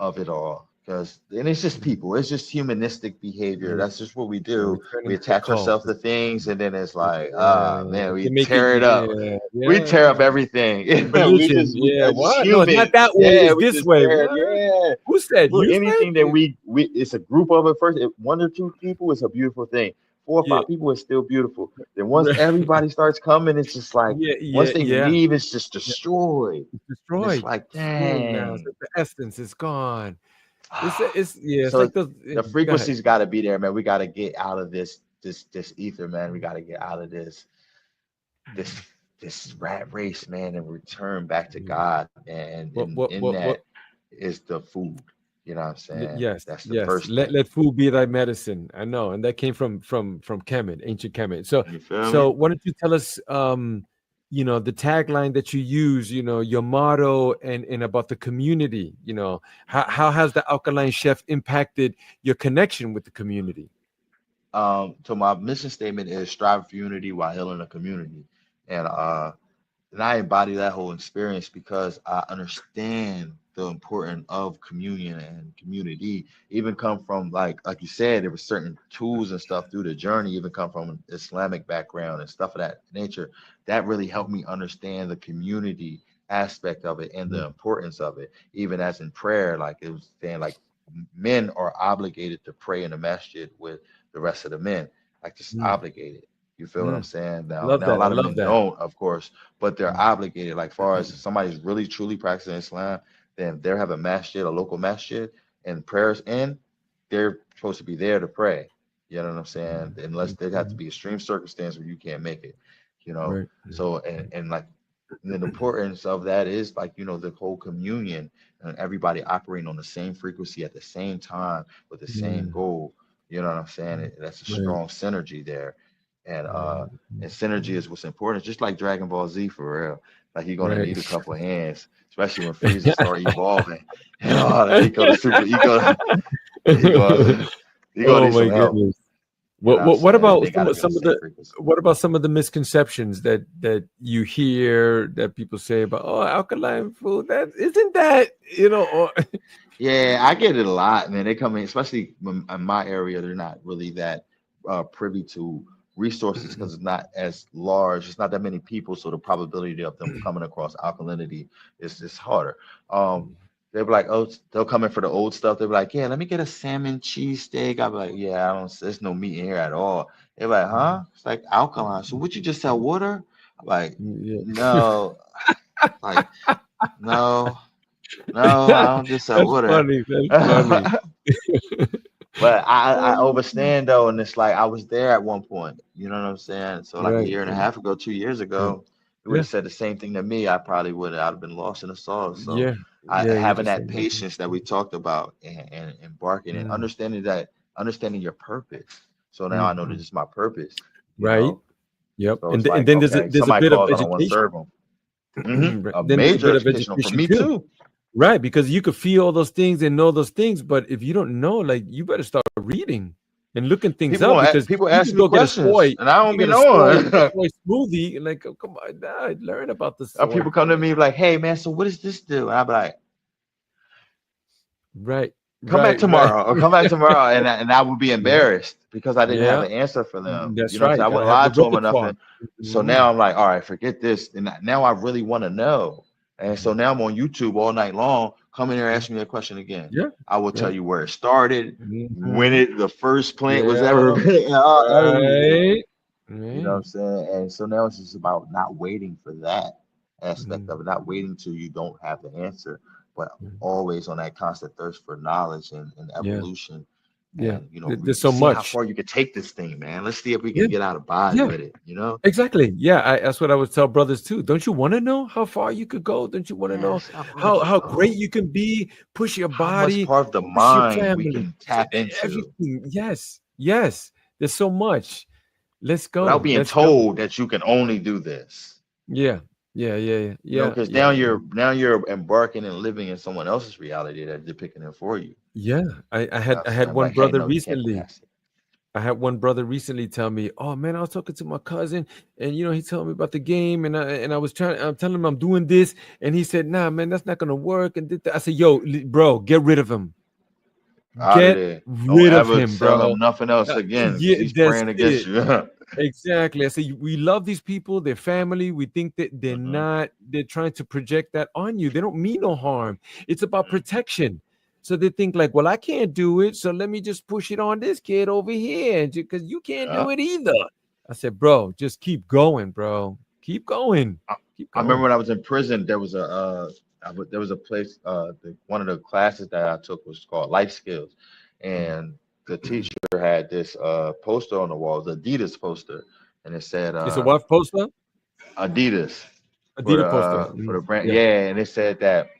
of it all. Because and it's just Mhm. people, it's just humanistic behavior. Yeah, That's just what we yeah, do. we turn We into a attach cult. ourselves to things, and then it's like, ah man, Yeah, we they make it. tear it up. Yeah, We tear up yeah. everything. Religion. We Yeah. are just What? No, it's not human. that way. Yeah, It's we this just way. tear it. What? Yeah. Who said? Well, You said? anything that we it's a group of it first. If one or two people is a beautiful thing. Four or Yeah. five people is still beautiful. Then once Right. everybody starts coming, it's just like Yeah. once Yeah. they Yeah. leave, it's just Yeah. destroyed. It's And it's destroyed. like, Destroyed now. So dang. the essence is gone. It's yeah. It's So like those. the Go ahead. frequency's got to be there, man. We got to get out of this ether, man. We got to get out of this this rat race, man, and return back to Mhm. God. And in What? that is the food. You know what I'm saying? Yes, That's the yes. first thing. Let food be thy medicine. I know, and that came from Kemet, ancient Kemet. So You feel so me? why don't you tell us, the tagline that you use, your motto, and about the community. How has the Alkaline Chef impacted your connection with the community? So my mission statement is strive for unity while healing the community. And I embody that whole experience because I understand the importance of communion and community. Even come from like you said, there were certain tools and stuff through the journey, even come from an Islamic background and stuff of that nature. That really helped me understand the community aspect of it and the Mm, importance of it. Even as in prayer, like it was saying, like men are obligated to pray in the masjid with the rest of the men, like just mm, obligated. You feel what I'm mm. saying? Love Now a that. I lot of love men that. don't, of course, but they're Mm. obligated. Like far as somebody's really truly practicing Islam, then they have a masjid, a local masjid, and prayers in, they're supposed to be there to pray. You know what I'm saying? Unless there have to be extreme circumstance where you can't make it, you know. Right. So and like the importance of that is like, the whole communion and everybody operating on the same frequency at the same time with the same Yeah. goal. You know what I'm saying? That's a Right. strong synergy there. And Right. and synergy is what's important. Just like Dragon Ball Z for real. Like you're gonna Right. need a couple of hands, especially when Frieza start evolving and all that. He go to super he go he gonna Oh need some my help. goodness. You know what I'm What saying? And about they gotta be on the some of same the frequency. misconceptions that you hear that people say about, oh, alkaline food, that isn't that, or Yeah, I get it a lot, man. They come in, especially in my area, they're not really that privy to resources because it's not as large. It's not that many people, so the probability of them coming across alkalinity is harder. Um, they'll be like, oh, they'll come in for the old stuff. They'll be like, yeah, let me get a salmon cheesesteak. I'll be like, yeah, I don't. There's no meat in here at all. They're like, huh? It's like alkaline. So would you just sell water? I'm like, yeah. no, like no. No, I don't just sell That's water. funny. That's funny. But I overstand though, and it's like I was there at one point. You know what I'm saying? So like a Right. year and a half ago, 2 years Right. ago, you would Yeah. have said the same thing to me. I probably would have. I'd have been lost in the sauce. So Yeah. I Yeah. You having just say that nothing. patience that we talked about and embarking and Mm, understanding your purpose. So now I know that mm. this is my purpose. You Right. know. Yep. So And it's and like then okay, there's a somebody bit of calls, I don't want to education. serve them. Right. A Then there's a major bit of educational for education me too. too. Right, because you could feel all those things and know those things, but if you don't know, like, you better start reading and looking things up, because People you ask could me go get a questions and I you don't can be get knowing. a soy smoothie, and like, oh, come on, nah, learn about the soy, People come to man. me like, "Hey man, so what does this do?" And I'm like, Right, "Come back right, right. tomorrow, or come back tomorrow," and I would be Yeah, embarrassed because I didn't have yeah, an answer for them. You that's know what I'm right. saying? You I gotta wouldn't have lie the to them or repertoire. nothing. So Mhm. now I'm like, "All right, forget this." And now I really want to know. And so Mhm. now I'm on YouTube all night long. Come in here, Yeah, ask me a question again. yeah, I will tell yeah. you where it started, when Mhm. the first plant was ever, Yeah, everything. right, You know what I'm right. saying? And so now it's just about not waiting for that aspect Mhm, of it, not waiting till you don't have the answer, but mhm. always on that constant thirst for knowledge and Yeah, evolution. yeah. And There's so see how much. far you could take this thing, man. Let's see if we Yeah, can get out of body yeah. with it, you know? Exactly. Yeah, that's what I would tell brothers too. Don't you want to know how far you could go? Don't you want to know Yes, I want to how great go. you can be? Push your How much body, part of the push your mind we family, can tap into everything. Yes, yes. There's so much. Let's without go. being Let's go. told that you can only do this. Yeah, yeah, yeah, yeah, yeah, Because yeah, now you're embarking and living in someone else's reality that they're picking it for you. yeah. You know what I'm I had saying? one Like, hey, brother no, you can't recently. pass it. I had one brother recently tell me, "Oh man, I was talking to my cousin, and he told me about the game, and I'm telling him I'm doing this, and he said, 'Nah, man, that's not gonna work.' And I said, 'Yo, bro, get rid of him. Out of Get there. Don't rid of ever him, tell bro.'" him nothing else again because Yeah, he's that's praying against it. you. Exactly. I say we love these people, they're family. We think that Hmm. they're trying to project that on you. They don't mean no harm. It's about protection. So they think like, well, I can't do it, so let me just push it on this kid over here because you can't Yeah. do it either. I said, bro, just keep going, bro. Keep going. I, Keep I remember going. when I was in prison, there was a place, one of the classes that I took was called Life Skills. And the teacher had this poster on the wall, the Adidas poster. And it said, It's a what poster? Adidas Adidas poster. for the brand. Yeah. Yeah, and it said that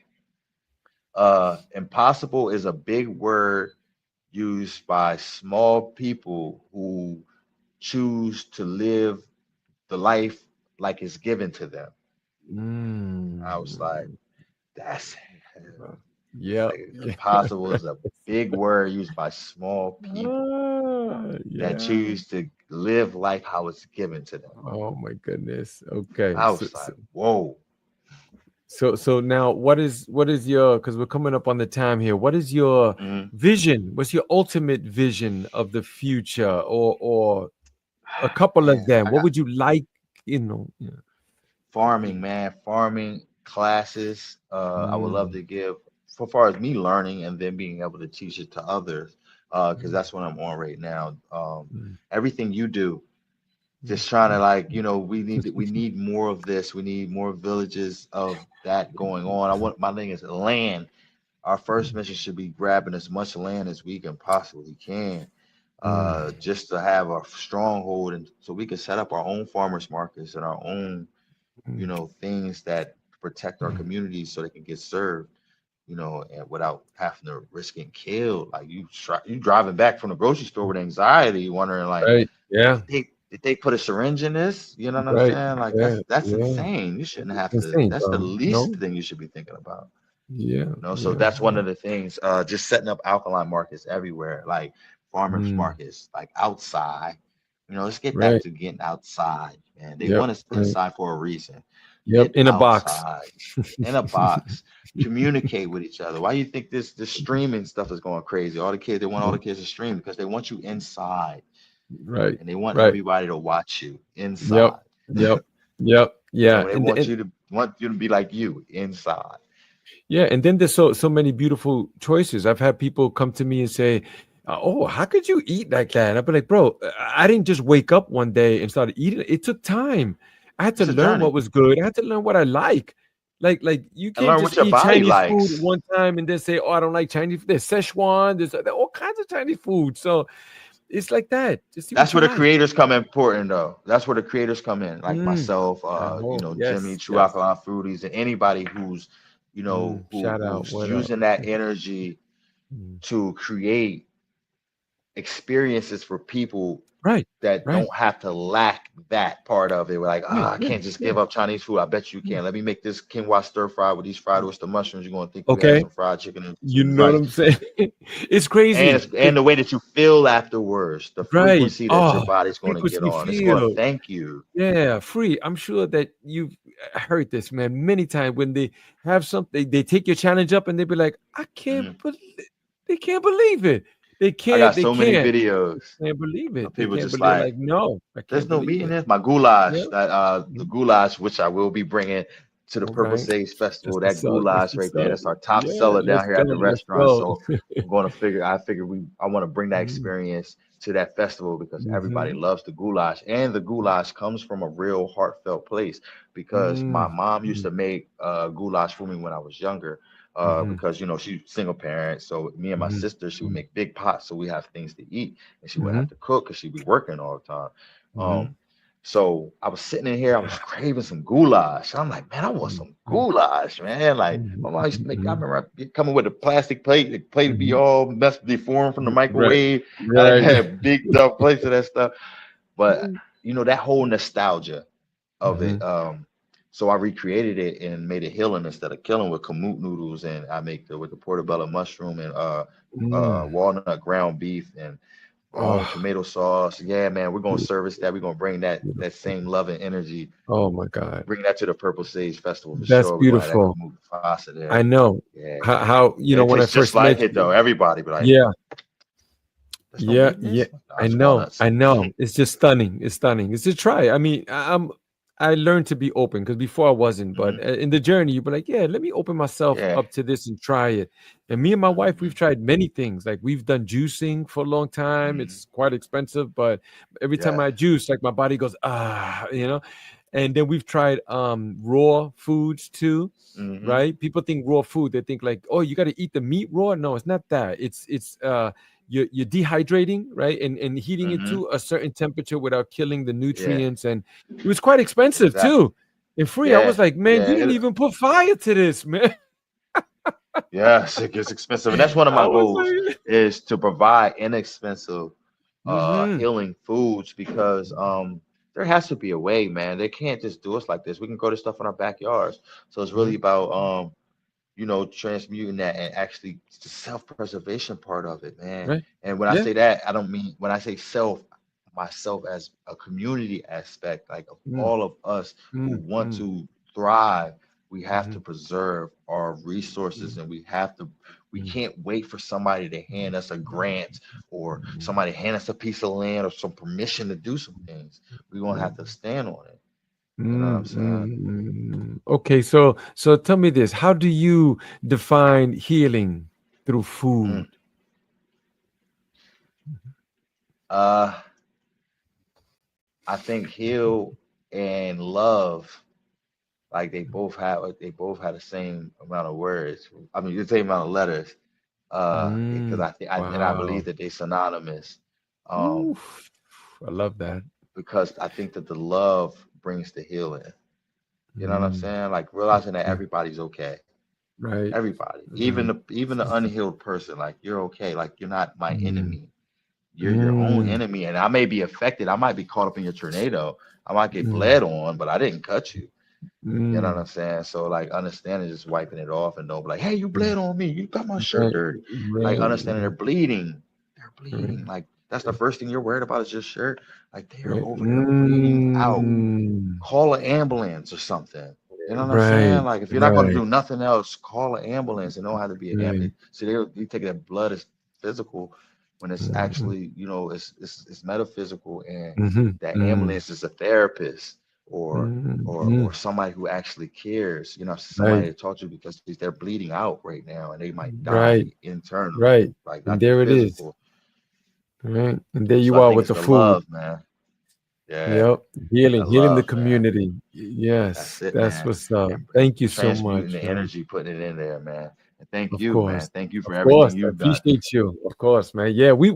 impossible is a big word used by small people who choose to live the life like it's given to them. I was like, Mm. that's Yeah. like impossible is a big word used by small people that Yeah. choose to live life how it's given to them. Oh my goodness. Okay. I was like, whoa. So now what is your, because we're coming up on the time here. What is your Mhm. vision? What's your ultimate vision of the future, or a couple of Man, them? I What got would you like, yeah. farming, man, farming classes. I would love Mm, to give, so far as me learning and then being able to teach it to others, because mm, that's what I'm on right now. mm, Everything you do, mm, just trying to mm, like, we need more of this. We need more villages of that going on. My thing is land. Our first mm, mission should be grabbing as much land as we can possibly can. Mm, just to have a stronghold, and so we could set up our own farmers markets and our own, mm, things that protect our mm. communities so they can get served, and without having to risk getting killed. Like you driving back from the grocery store with anxiety, wondering like, Right. Yeah. did they put a syringe in this? You know what I'm Right. saying? Like Yeah. that's Yeah. insane. You shouldn't It's have to. insane, That's the bro. least No. thing you should be thinking about. Yeah. So Yeah. that's one of the things. Just setting up alkaline markets everywhere, like farmers Mm, markets, like outside. Let's get back right. to getting outside, man. They Yep. want us Right. inside for a reason. Yep. Get In a box. outside, in a box, communicate with each other. Why do you think this streaming stuff is going crazy? They want all the kids to stream because they want you inside, Right. and they want Right. everybody to watch you Yep. inside. Yep. Yep. Yeah. They want you to be like you inside. Yeah, and then there's so many beautiful choices. I've had people come to me and say, "Oh, how could you eat like that?" And I've been like, "Bro, I didn't just wake up one day and started eating it. It took time. I had to It's a learn what journey, was good. I had to learn what I like. Like you and can't learn just what your eat body Chinese food likes. one time and then say, "Oh, I don't like Chinese." There's Szechuan. There's all kinds of Chinese food. So it's like that. Just see what That's you where the like. creators come important, though. That's where the creators come in, like Mm. myself, Oh, Jimmy, yes, True yes. Alkaline Fruities, and anybody who's, Shout out. who's What up? using that energy Mm. to create experiences for people Right, that right, don't have to lack that part of it. We're like, right, I yeah, can't just yeah, give up Chinese food. I bet you yeah. can. Let me make this quinoa stir fry with these fried oyster mushrooms. You're gonna think you had Okay. some fried chicken and You some know what rice. I'm saying? It's And crazy it's, because and the way that you feel afterwards, the right. frequency that your Oh, body's going to get frequency on, it's going to field. thank you. Yeah, free. I'm sure that you've heard this, man, many times when they have something, they take your challenge up and they be like, I can't Mhm. believe they can't believe it. They I can't, got they so many can't, videos they can't believe of it. They people can't just believe like, like, no, I there's can't no believe meat in it. this. My Yeah. goulash, the Mhm. goulash, which I will be bringing to the All Purple right. Sage That's Festival, the that sell. That's goulash the right there, sell. that's our top Yeah, seller down let's here go. at the Let's restaurant. go. So I want to bring that Mhm. experience to that festival because everybody Mhm. loves the goulash, and the goulash comes from a real heartfelt place because my Mm. mom used Mhm. to make goulash for me when I was younger. Mhm. Because she's single parent, so me and my Mhm. sister, she would make big pots so we have things to eat, and she wouldn't have Mhm. to cook because she'd be working all the time. Mhm. Um, so I was sitting in here, I was craving some goulash. I'm like, man, I want Mhm. some goulash, man. Like Mhm. my mom used to make. I Mhm. remember coming with a plastic plate. The plate would be Mhm. all messed, deformed from the Right. microwave. I Right. had big dumb plates of that stuff. But Mhm. that whole nostalgia of it. Mhm. So I recreated it and made it healing instead of killing with kamut noodles, and I make the with the portobello mushroom and Mm. walnut ground beef and our own Oh, tomato sauce. Yeah, man, we're gonna beautiful, service that. We're gonna bring that beautiful. same love and energy. Oh my God. Bring that to the Purple Sage Festival for That's sure. We're gonna have that beautiful. kamut fasa there. I know Yeah, how, and it when I tastes just first like met it though. you. Everybody be like, Yeah. "There's no Yeah, meat in yeah. this." Nah, I it's know. walnuts. I know. It's just stunning. It's stunning. It's a try. I mean, I learned to be open because before I wasn't, but Hmm. in the journey, you be like, yeah, let me open myself Yeah. up to this and try it. And me and my wife, Hmm. we've tried many things. Like we've done juicing for a long time. Hmm. It's quite expensive, but every time Yeah. I juice, like my body goes, And then we've tried raw foods too, Hmm. right? People think raw food, they think like, oh, you got to eat the meat raw. No, it's not that. It's you're dehydrating, right? And heating it Hmm. to a certain temperature without killing the Yeah. nutrients. And it was quite expensive Exactly. too. And free, I Yeah. was like, man, Yeah. you didn't even put fire to this, man. Yes, it gets expensive, and that's one of I my was goals like, is to provide inexpensive mm-hmm, healing foods because there has to be a way, man. They can't just do us like this. We can grow this stuff in our backyards. So it's mm-hmm, really about transmuting that and actually the self-preservation part of it, man. right? And when I Yeah. say that, I don't mean when I say myself as a community aspect, like of Mm, all of us who mm, want mm, to thrive, we have to mm, preserve our resources, mm, and we mm, can't wait for somebody to hand us a grant or mm, somebody hand us a piece of land or some permission to do some things. We're gonna have to mm. stand on it. You know what I'm Mm, saying? mm, Okay, so tell me this: how do you define healing through Mm. food? Uh, I think heal and love, like they both have the same amount of words. I mean, the same amount of letters. Because I think I believe Wow. that they're synonymous. um, Oof. I love that. because I think that the love brings the healing. You know what I'm Mm. saying? Like realizing that Okay. everybody's okay. Right. Everybody, Right. even the unhealed person, like you're okay. Like you're not my Mm. enemy. You're your own Mm. enemy, and I may be affected. I might be caught up in your tornado. I might get Mm. bled on, but I didn't cut you. You know what I'm Mm. saying? So like understanding just wiping it off and don't be like, hey, you bled on me. You got my shirt Right. dirty. Like Right. understanding they're bleeding. They're Right. bleeding. Like that's the first thing you're worried about is your shirt. Like they are Right. over there bleeding out. Mm. Call an ambulance or something. You know what I'm saying? Right. Like if you're not going to Right. do nothing else, call an ambulance. And don't have to be an Right. ambulance. See, they take that blood as physical when it's Mm. actually, it's metaphysical, and Mhm. that Mm. ambulance is a therapist or Mm. or Mm. somebody who actually cares. Somebody Right. to talk to because they're bleeding out right now and they might die Right. internally, Right. like And not the there it is. physical. Right. And there So you I are think with it's the the food. love, man. Yeah, Yep. that Healing the love, man. community. That's Yes. it, That's man. what's up. And Thank you so transmuting much, the man. energy, putting it in there, man. And thank Of you, man. course. Thank you for Of everything course. I you've done. appreciate you. Of course, man. Yeah, we're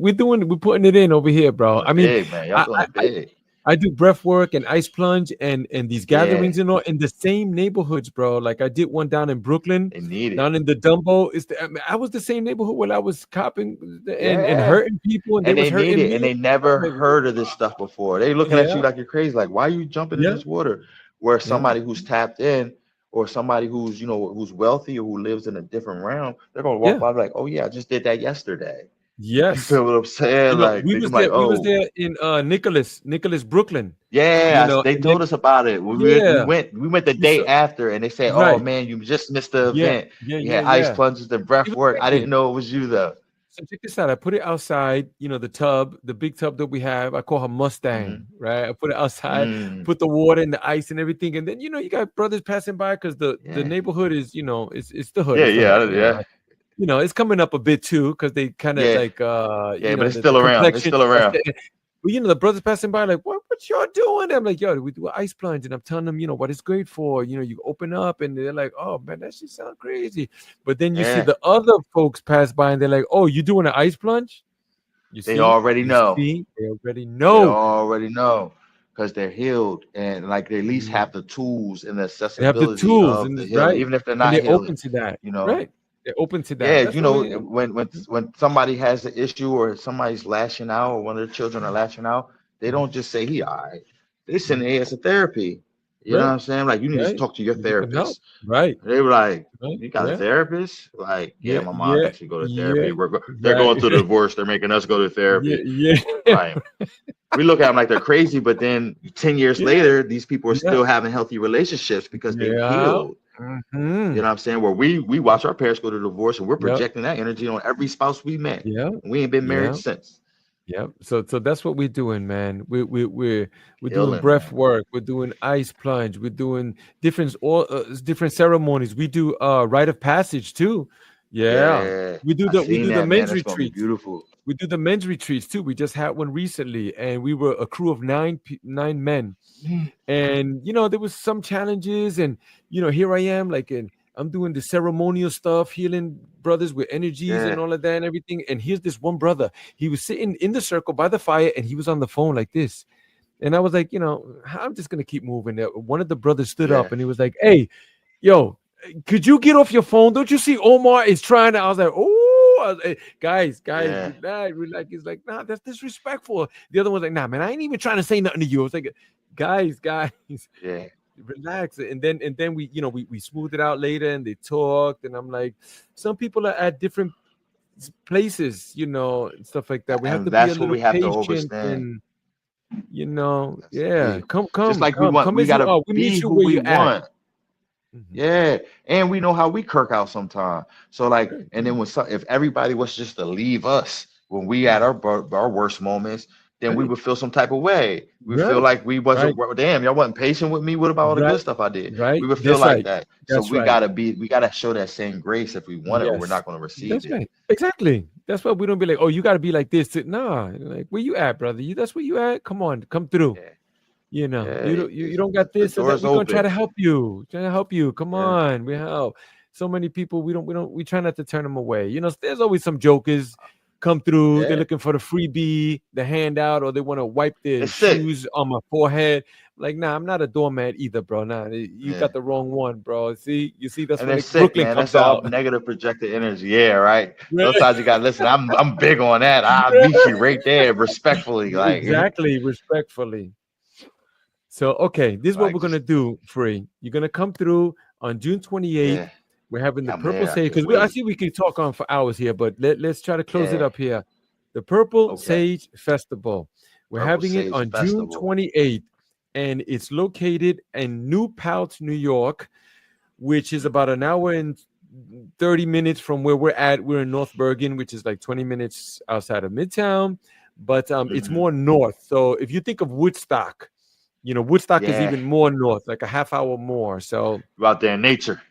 putting it in over here, bro. Doing I mean, big, man. Y'all I, doing I, it big. I do breath work and ice plunge and these Yeah, gatherings and all in the same neighborhoods, bro. Like I did one down in Brooklyn, they need it. down in the Dumbo. I mean, I was the same neighborhood when I was copping and Yeah. hurting people, and they And was they need hurting it. And me. they never Like, heard of this stuff before. They looking at you yeah, like you're crazy. Like, why are you jumping in yeah, this water? Where yeah, somebody who's tapped in or somebody who's, who's wealthy or who lives in a different realm, they're gonna walk yeah. by and be like, oh yeah, I just did that yesterday. You Yes. feel what I'm saying? Like they can be like, We was oh, there in Nicholas, Brooklyn. yeah, And they then told us about it. yeah, We went the you day saw after, and they said, "Oh right. man, you just missed the Yeah, event. yeah, You yeah, had ice yeah. plunges and It breath was work. I crazy. didn't know it was you though." So check this out. I put it outside, the tub, the big tub that we have. I call her Mustang, Hmm. right? I put it outside, Mm, put the water and the ice and everything. And then, you got brothers passing by because the yeah, neighborhood is, it's the hood. yeah, It's the hood, yeah, yeah, it's coming up a bit too because they kind of yeah, like, yeah. But it's the still around. It's complexion. still around. Well, the brothers passing by, like, what y'all doing? I'm like, yo, we do an ice plunge. And I'm telling them, what it's great for. You open up and they're like, oh, man, that shit sound crazy. But then you see Yeah, the other folks pass by and they're like, oh, you doing an ice plunge? You they see? already You know. see? They already They know. already know because they're healed and like they at least Mm. have the tools and the They have the accessibility tools of and the it's healing, right. even if they're And not they're healing. open to that. You know. Right. They're open to that. Yeah, That's what we when somebody has an issue or somebody's lashing out or one of their children are lashing out, they Mhm. don't just say he all right. They send Mhm. it as a therapy. You know what Right. I'm saying? Like you need to Right. talk to your You get some help. therapist. Right. They were like, Right. "You got a Yeah. therapist?" Like, yeah, Yeah. my mom Yeah. makes me go to Yeah. therapy. They're Right. going through a divorce. They're making us go to Yeah. therapy. Yeah. Like we look at them like they're crazy, but then 10 years Yeah. later, these people are Yeah. still having healthy relationships because they've Yeah. healed. You know Mhm. what I'm saying? Where we watch our parents go to divorce and we're Yep. projecting that energy on every spouse we met. Yeah. And we ain't been married Yeah. since. Yep. So that's what we're doing, man. We're doing Healing, breath man. work. We're doing ice plunge. We're doing different ceremonies. We do rite of passage too. Yeah. Yeah. We do I the we seen do the that, man. men's That's gonna be retreats. beautiful. We do the men's retreats too. We just had one recently, and we were a crew of 9 men. And there was some challenges, and here I am, like, and I'm doing the ceremonial stuff, healing brothers with energies and Yeah. all of that and everything. And here's this one brother. He was sitting in the circle by the fire, and he was on the phone like this. And I was like, I'm just gonna keep moving. One of the brothers stood Yeah. up, and he was like, "Hey, yo, could you get off your phone? Don't you see Omar is trying to?" I was like, "Oh, guys, Yeah. relax, relax." He's like, "Nah, that's disrespectful." The other one's like, "Nah, man, I ain't even trying to say nothing to you." I was like, guys, Yeah. relax. And then we smoothed it out later, and they talked. And I'm like, some people are at different places, and stuff like that. We have And to be a that's what little we have to patient, understand. and That's the yeah, key. come, Just come, like come, come we as you gotta are. We be meet you who where we you're at. want. Mhm. Yeah, and we know how we kirk out sometimes. So like, Right. and then if everybody was just to leave us when we at Mhm. our worst moments, then we Right, would feel some type of way. We feel right, like we wasn't right, damn, y'all wasn't patient with me. What about all the good right, stuff I did? We right. would feel That's like right. that. So That's right. we gotta show that same grace if we want it, or we're Yes, not gonna receive that's it. right. Exactly. That's why we don't be like, oh, you got to be like this. Nah, like, where you at, brother? That's where you at. Come on, come through. Yeah, yeah. You don't got The this or that. door's We're gonna try open. to help you. Trying to help you. Come Yeah, on, we help. So many people, we try not to turn them away. There's always some jokers come through. They're Yeah, looking for the freebie, the handout, or they want to wipe their it's sick. shoes on my forehead. Like, nah, I'm not a doormat either, bro. Nah, you Yeah. got the wrong one, bro. See, you see, that's And when they're the sick, Brooklyn man. That's comes all out. negative projected energy. Yeah, right. Right. Sometimes you gotta listen. I'm big on that. I'll meet you right there, respectfully. Like, Exactly, respectfully. So, okay, this is what like we're gonna just do, Free. You're gonna come through on June 28th. yeah. We're having the I'm Purple there. I Sage can't because I wait. see we can talk on for hours here, but let's try to close it Yeah. up here. The Purple Okay. Sage Festival. We're Purple having it Sage on June Festival. 28th, and it's located in New Paltz, New York, which is about an hour and 30 minutes from where we're at. We're in North Bergen, which is like 20 minutes outside of Midtown, but it's Hmm. more north. So if you think of Woodstock, Woodstock is Yeah. even more north, like a half hour more. So You're out there in nature.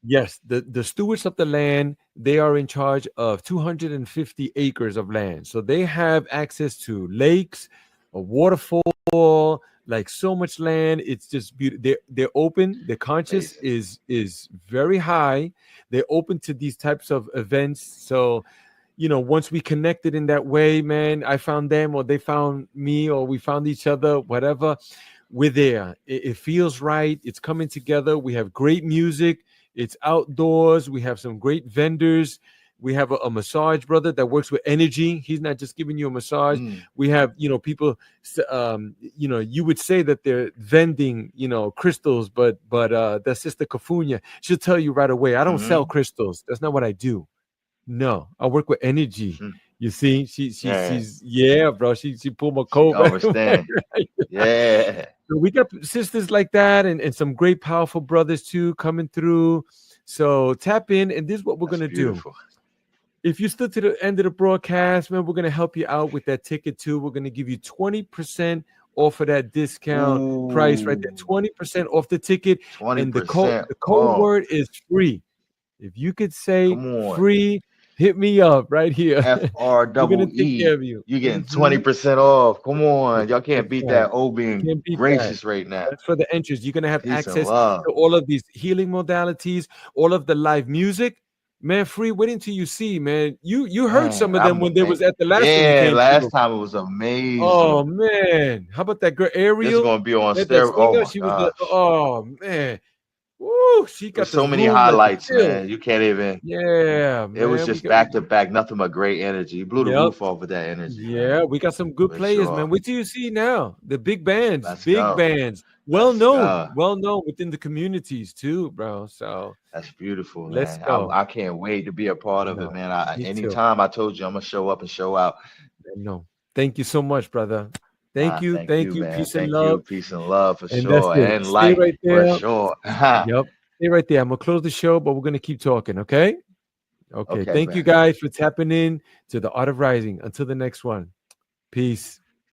yes, the stewards of the land, they are in charge of 250 acres of land. So they have access to lakes, a waterfall, like so much land. It's just beautiful. They're open. Their conscious Amazing. is very high. They're open to these types of events. So, once we connected in that way, man, I found them or they found me or we found each other, whatever. We're there. It feels right. It's coming together. We have great music. It's outdoors. We have some great vendors. We have a massage brother that works with energy. He's not just giving you a massage. Mm, We have, people, you would say that they're vending, crystals, but that's Sister Kafunya. She'll tell you right away, I don't sell hmm. crystals. That's not what I do. No, I work with energy. Hmm. You see, Yeah. she's yeah, bro. She pulled my She coat back. understand. Yeah. So we got sisters like that and some great powerful brothers too coming through. So tap in, and this is what we're That's gonna do. beautiful. If you stood to the end of the broadcast, man, we're gonna help you out with that ticket too. We're gonna give you 20% off of that discount price right there. Ooh. 20% off the ticket, and the code 20% the code off. word is free. If you could say Come on. free, hit me up right here. F R We're gonna double take care E. of you. You getting 20% off. Come on. Y'all can't That's beat right. that. Oh, being Can't beat that. gracious right now. That's for the entrance. You're gonna have Peace and access love. to all of these healing modalities, all of the live music. Man, free. Wait until you see, man. You heard some Man, of them when they was at the last one you yeah, came last through. time it was Oh amazing. man, how about that girl This is Ariel? gonna be on That stereo. Oh singer, my she was the gosh. oh man. Woo, she There's got the so many room like the highlights, chill. man. You can't even. Yeah, It was man. We just got we back to back, nothing but great energy. You blew the yep. roof off with that energy, man. Yeah, we got some good For players, man. sure. What do you see now? The big bands, Let's big go. bands, Let's go. well known within the communities too, bro. So That's beautiful, let's man. go. I can't wait to be a part of it, No, man. me too. Anytime I told you I'm gonna show up and show out. No, thank you so much, brother. Thank Thank you, you. man. Peace and Thank love, you. Peace and love for and that's sure. it. And Stay light right for there. sure. Yep, stay right there. I'm gonna close the show, but we're gonna keep talking. Okay. Okay. Okay, Thank you man. guys for tapping in to the Art of Rising. Until the next one. Peace.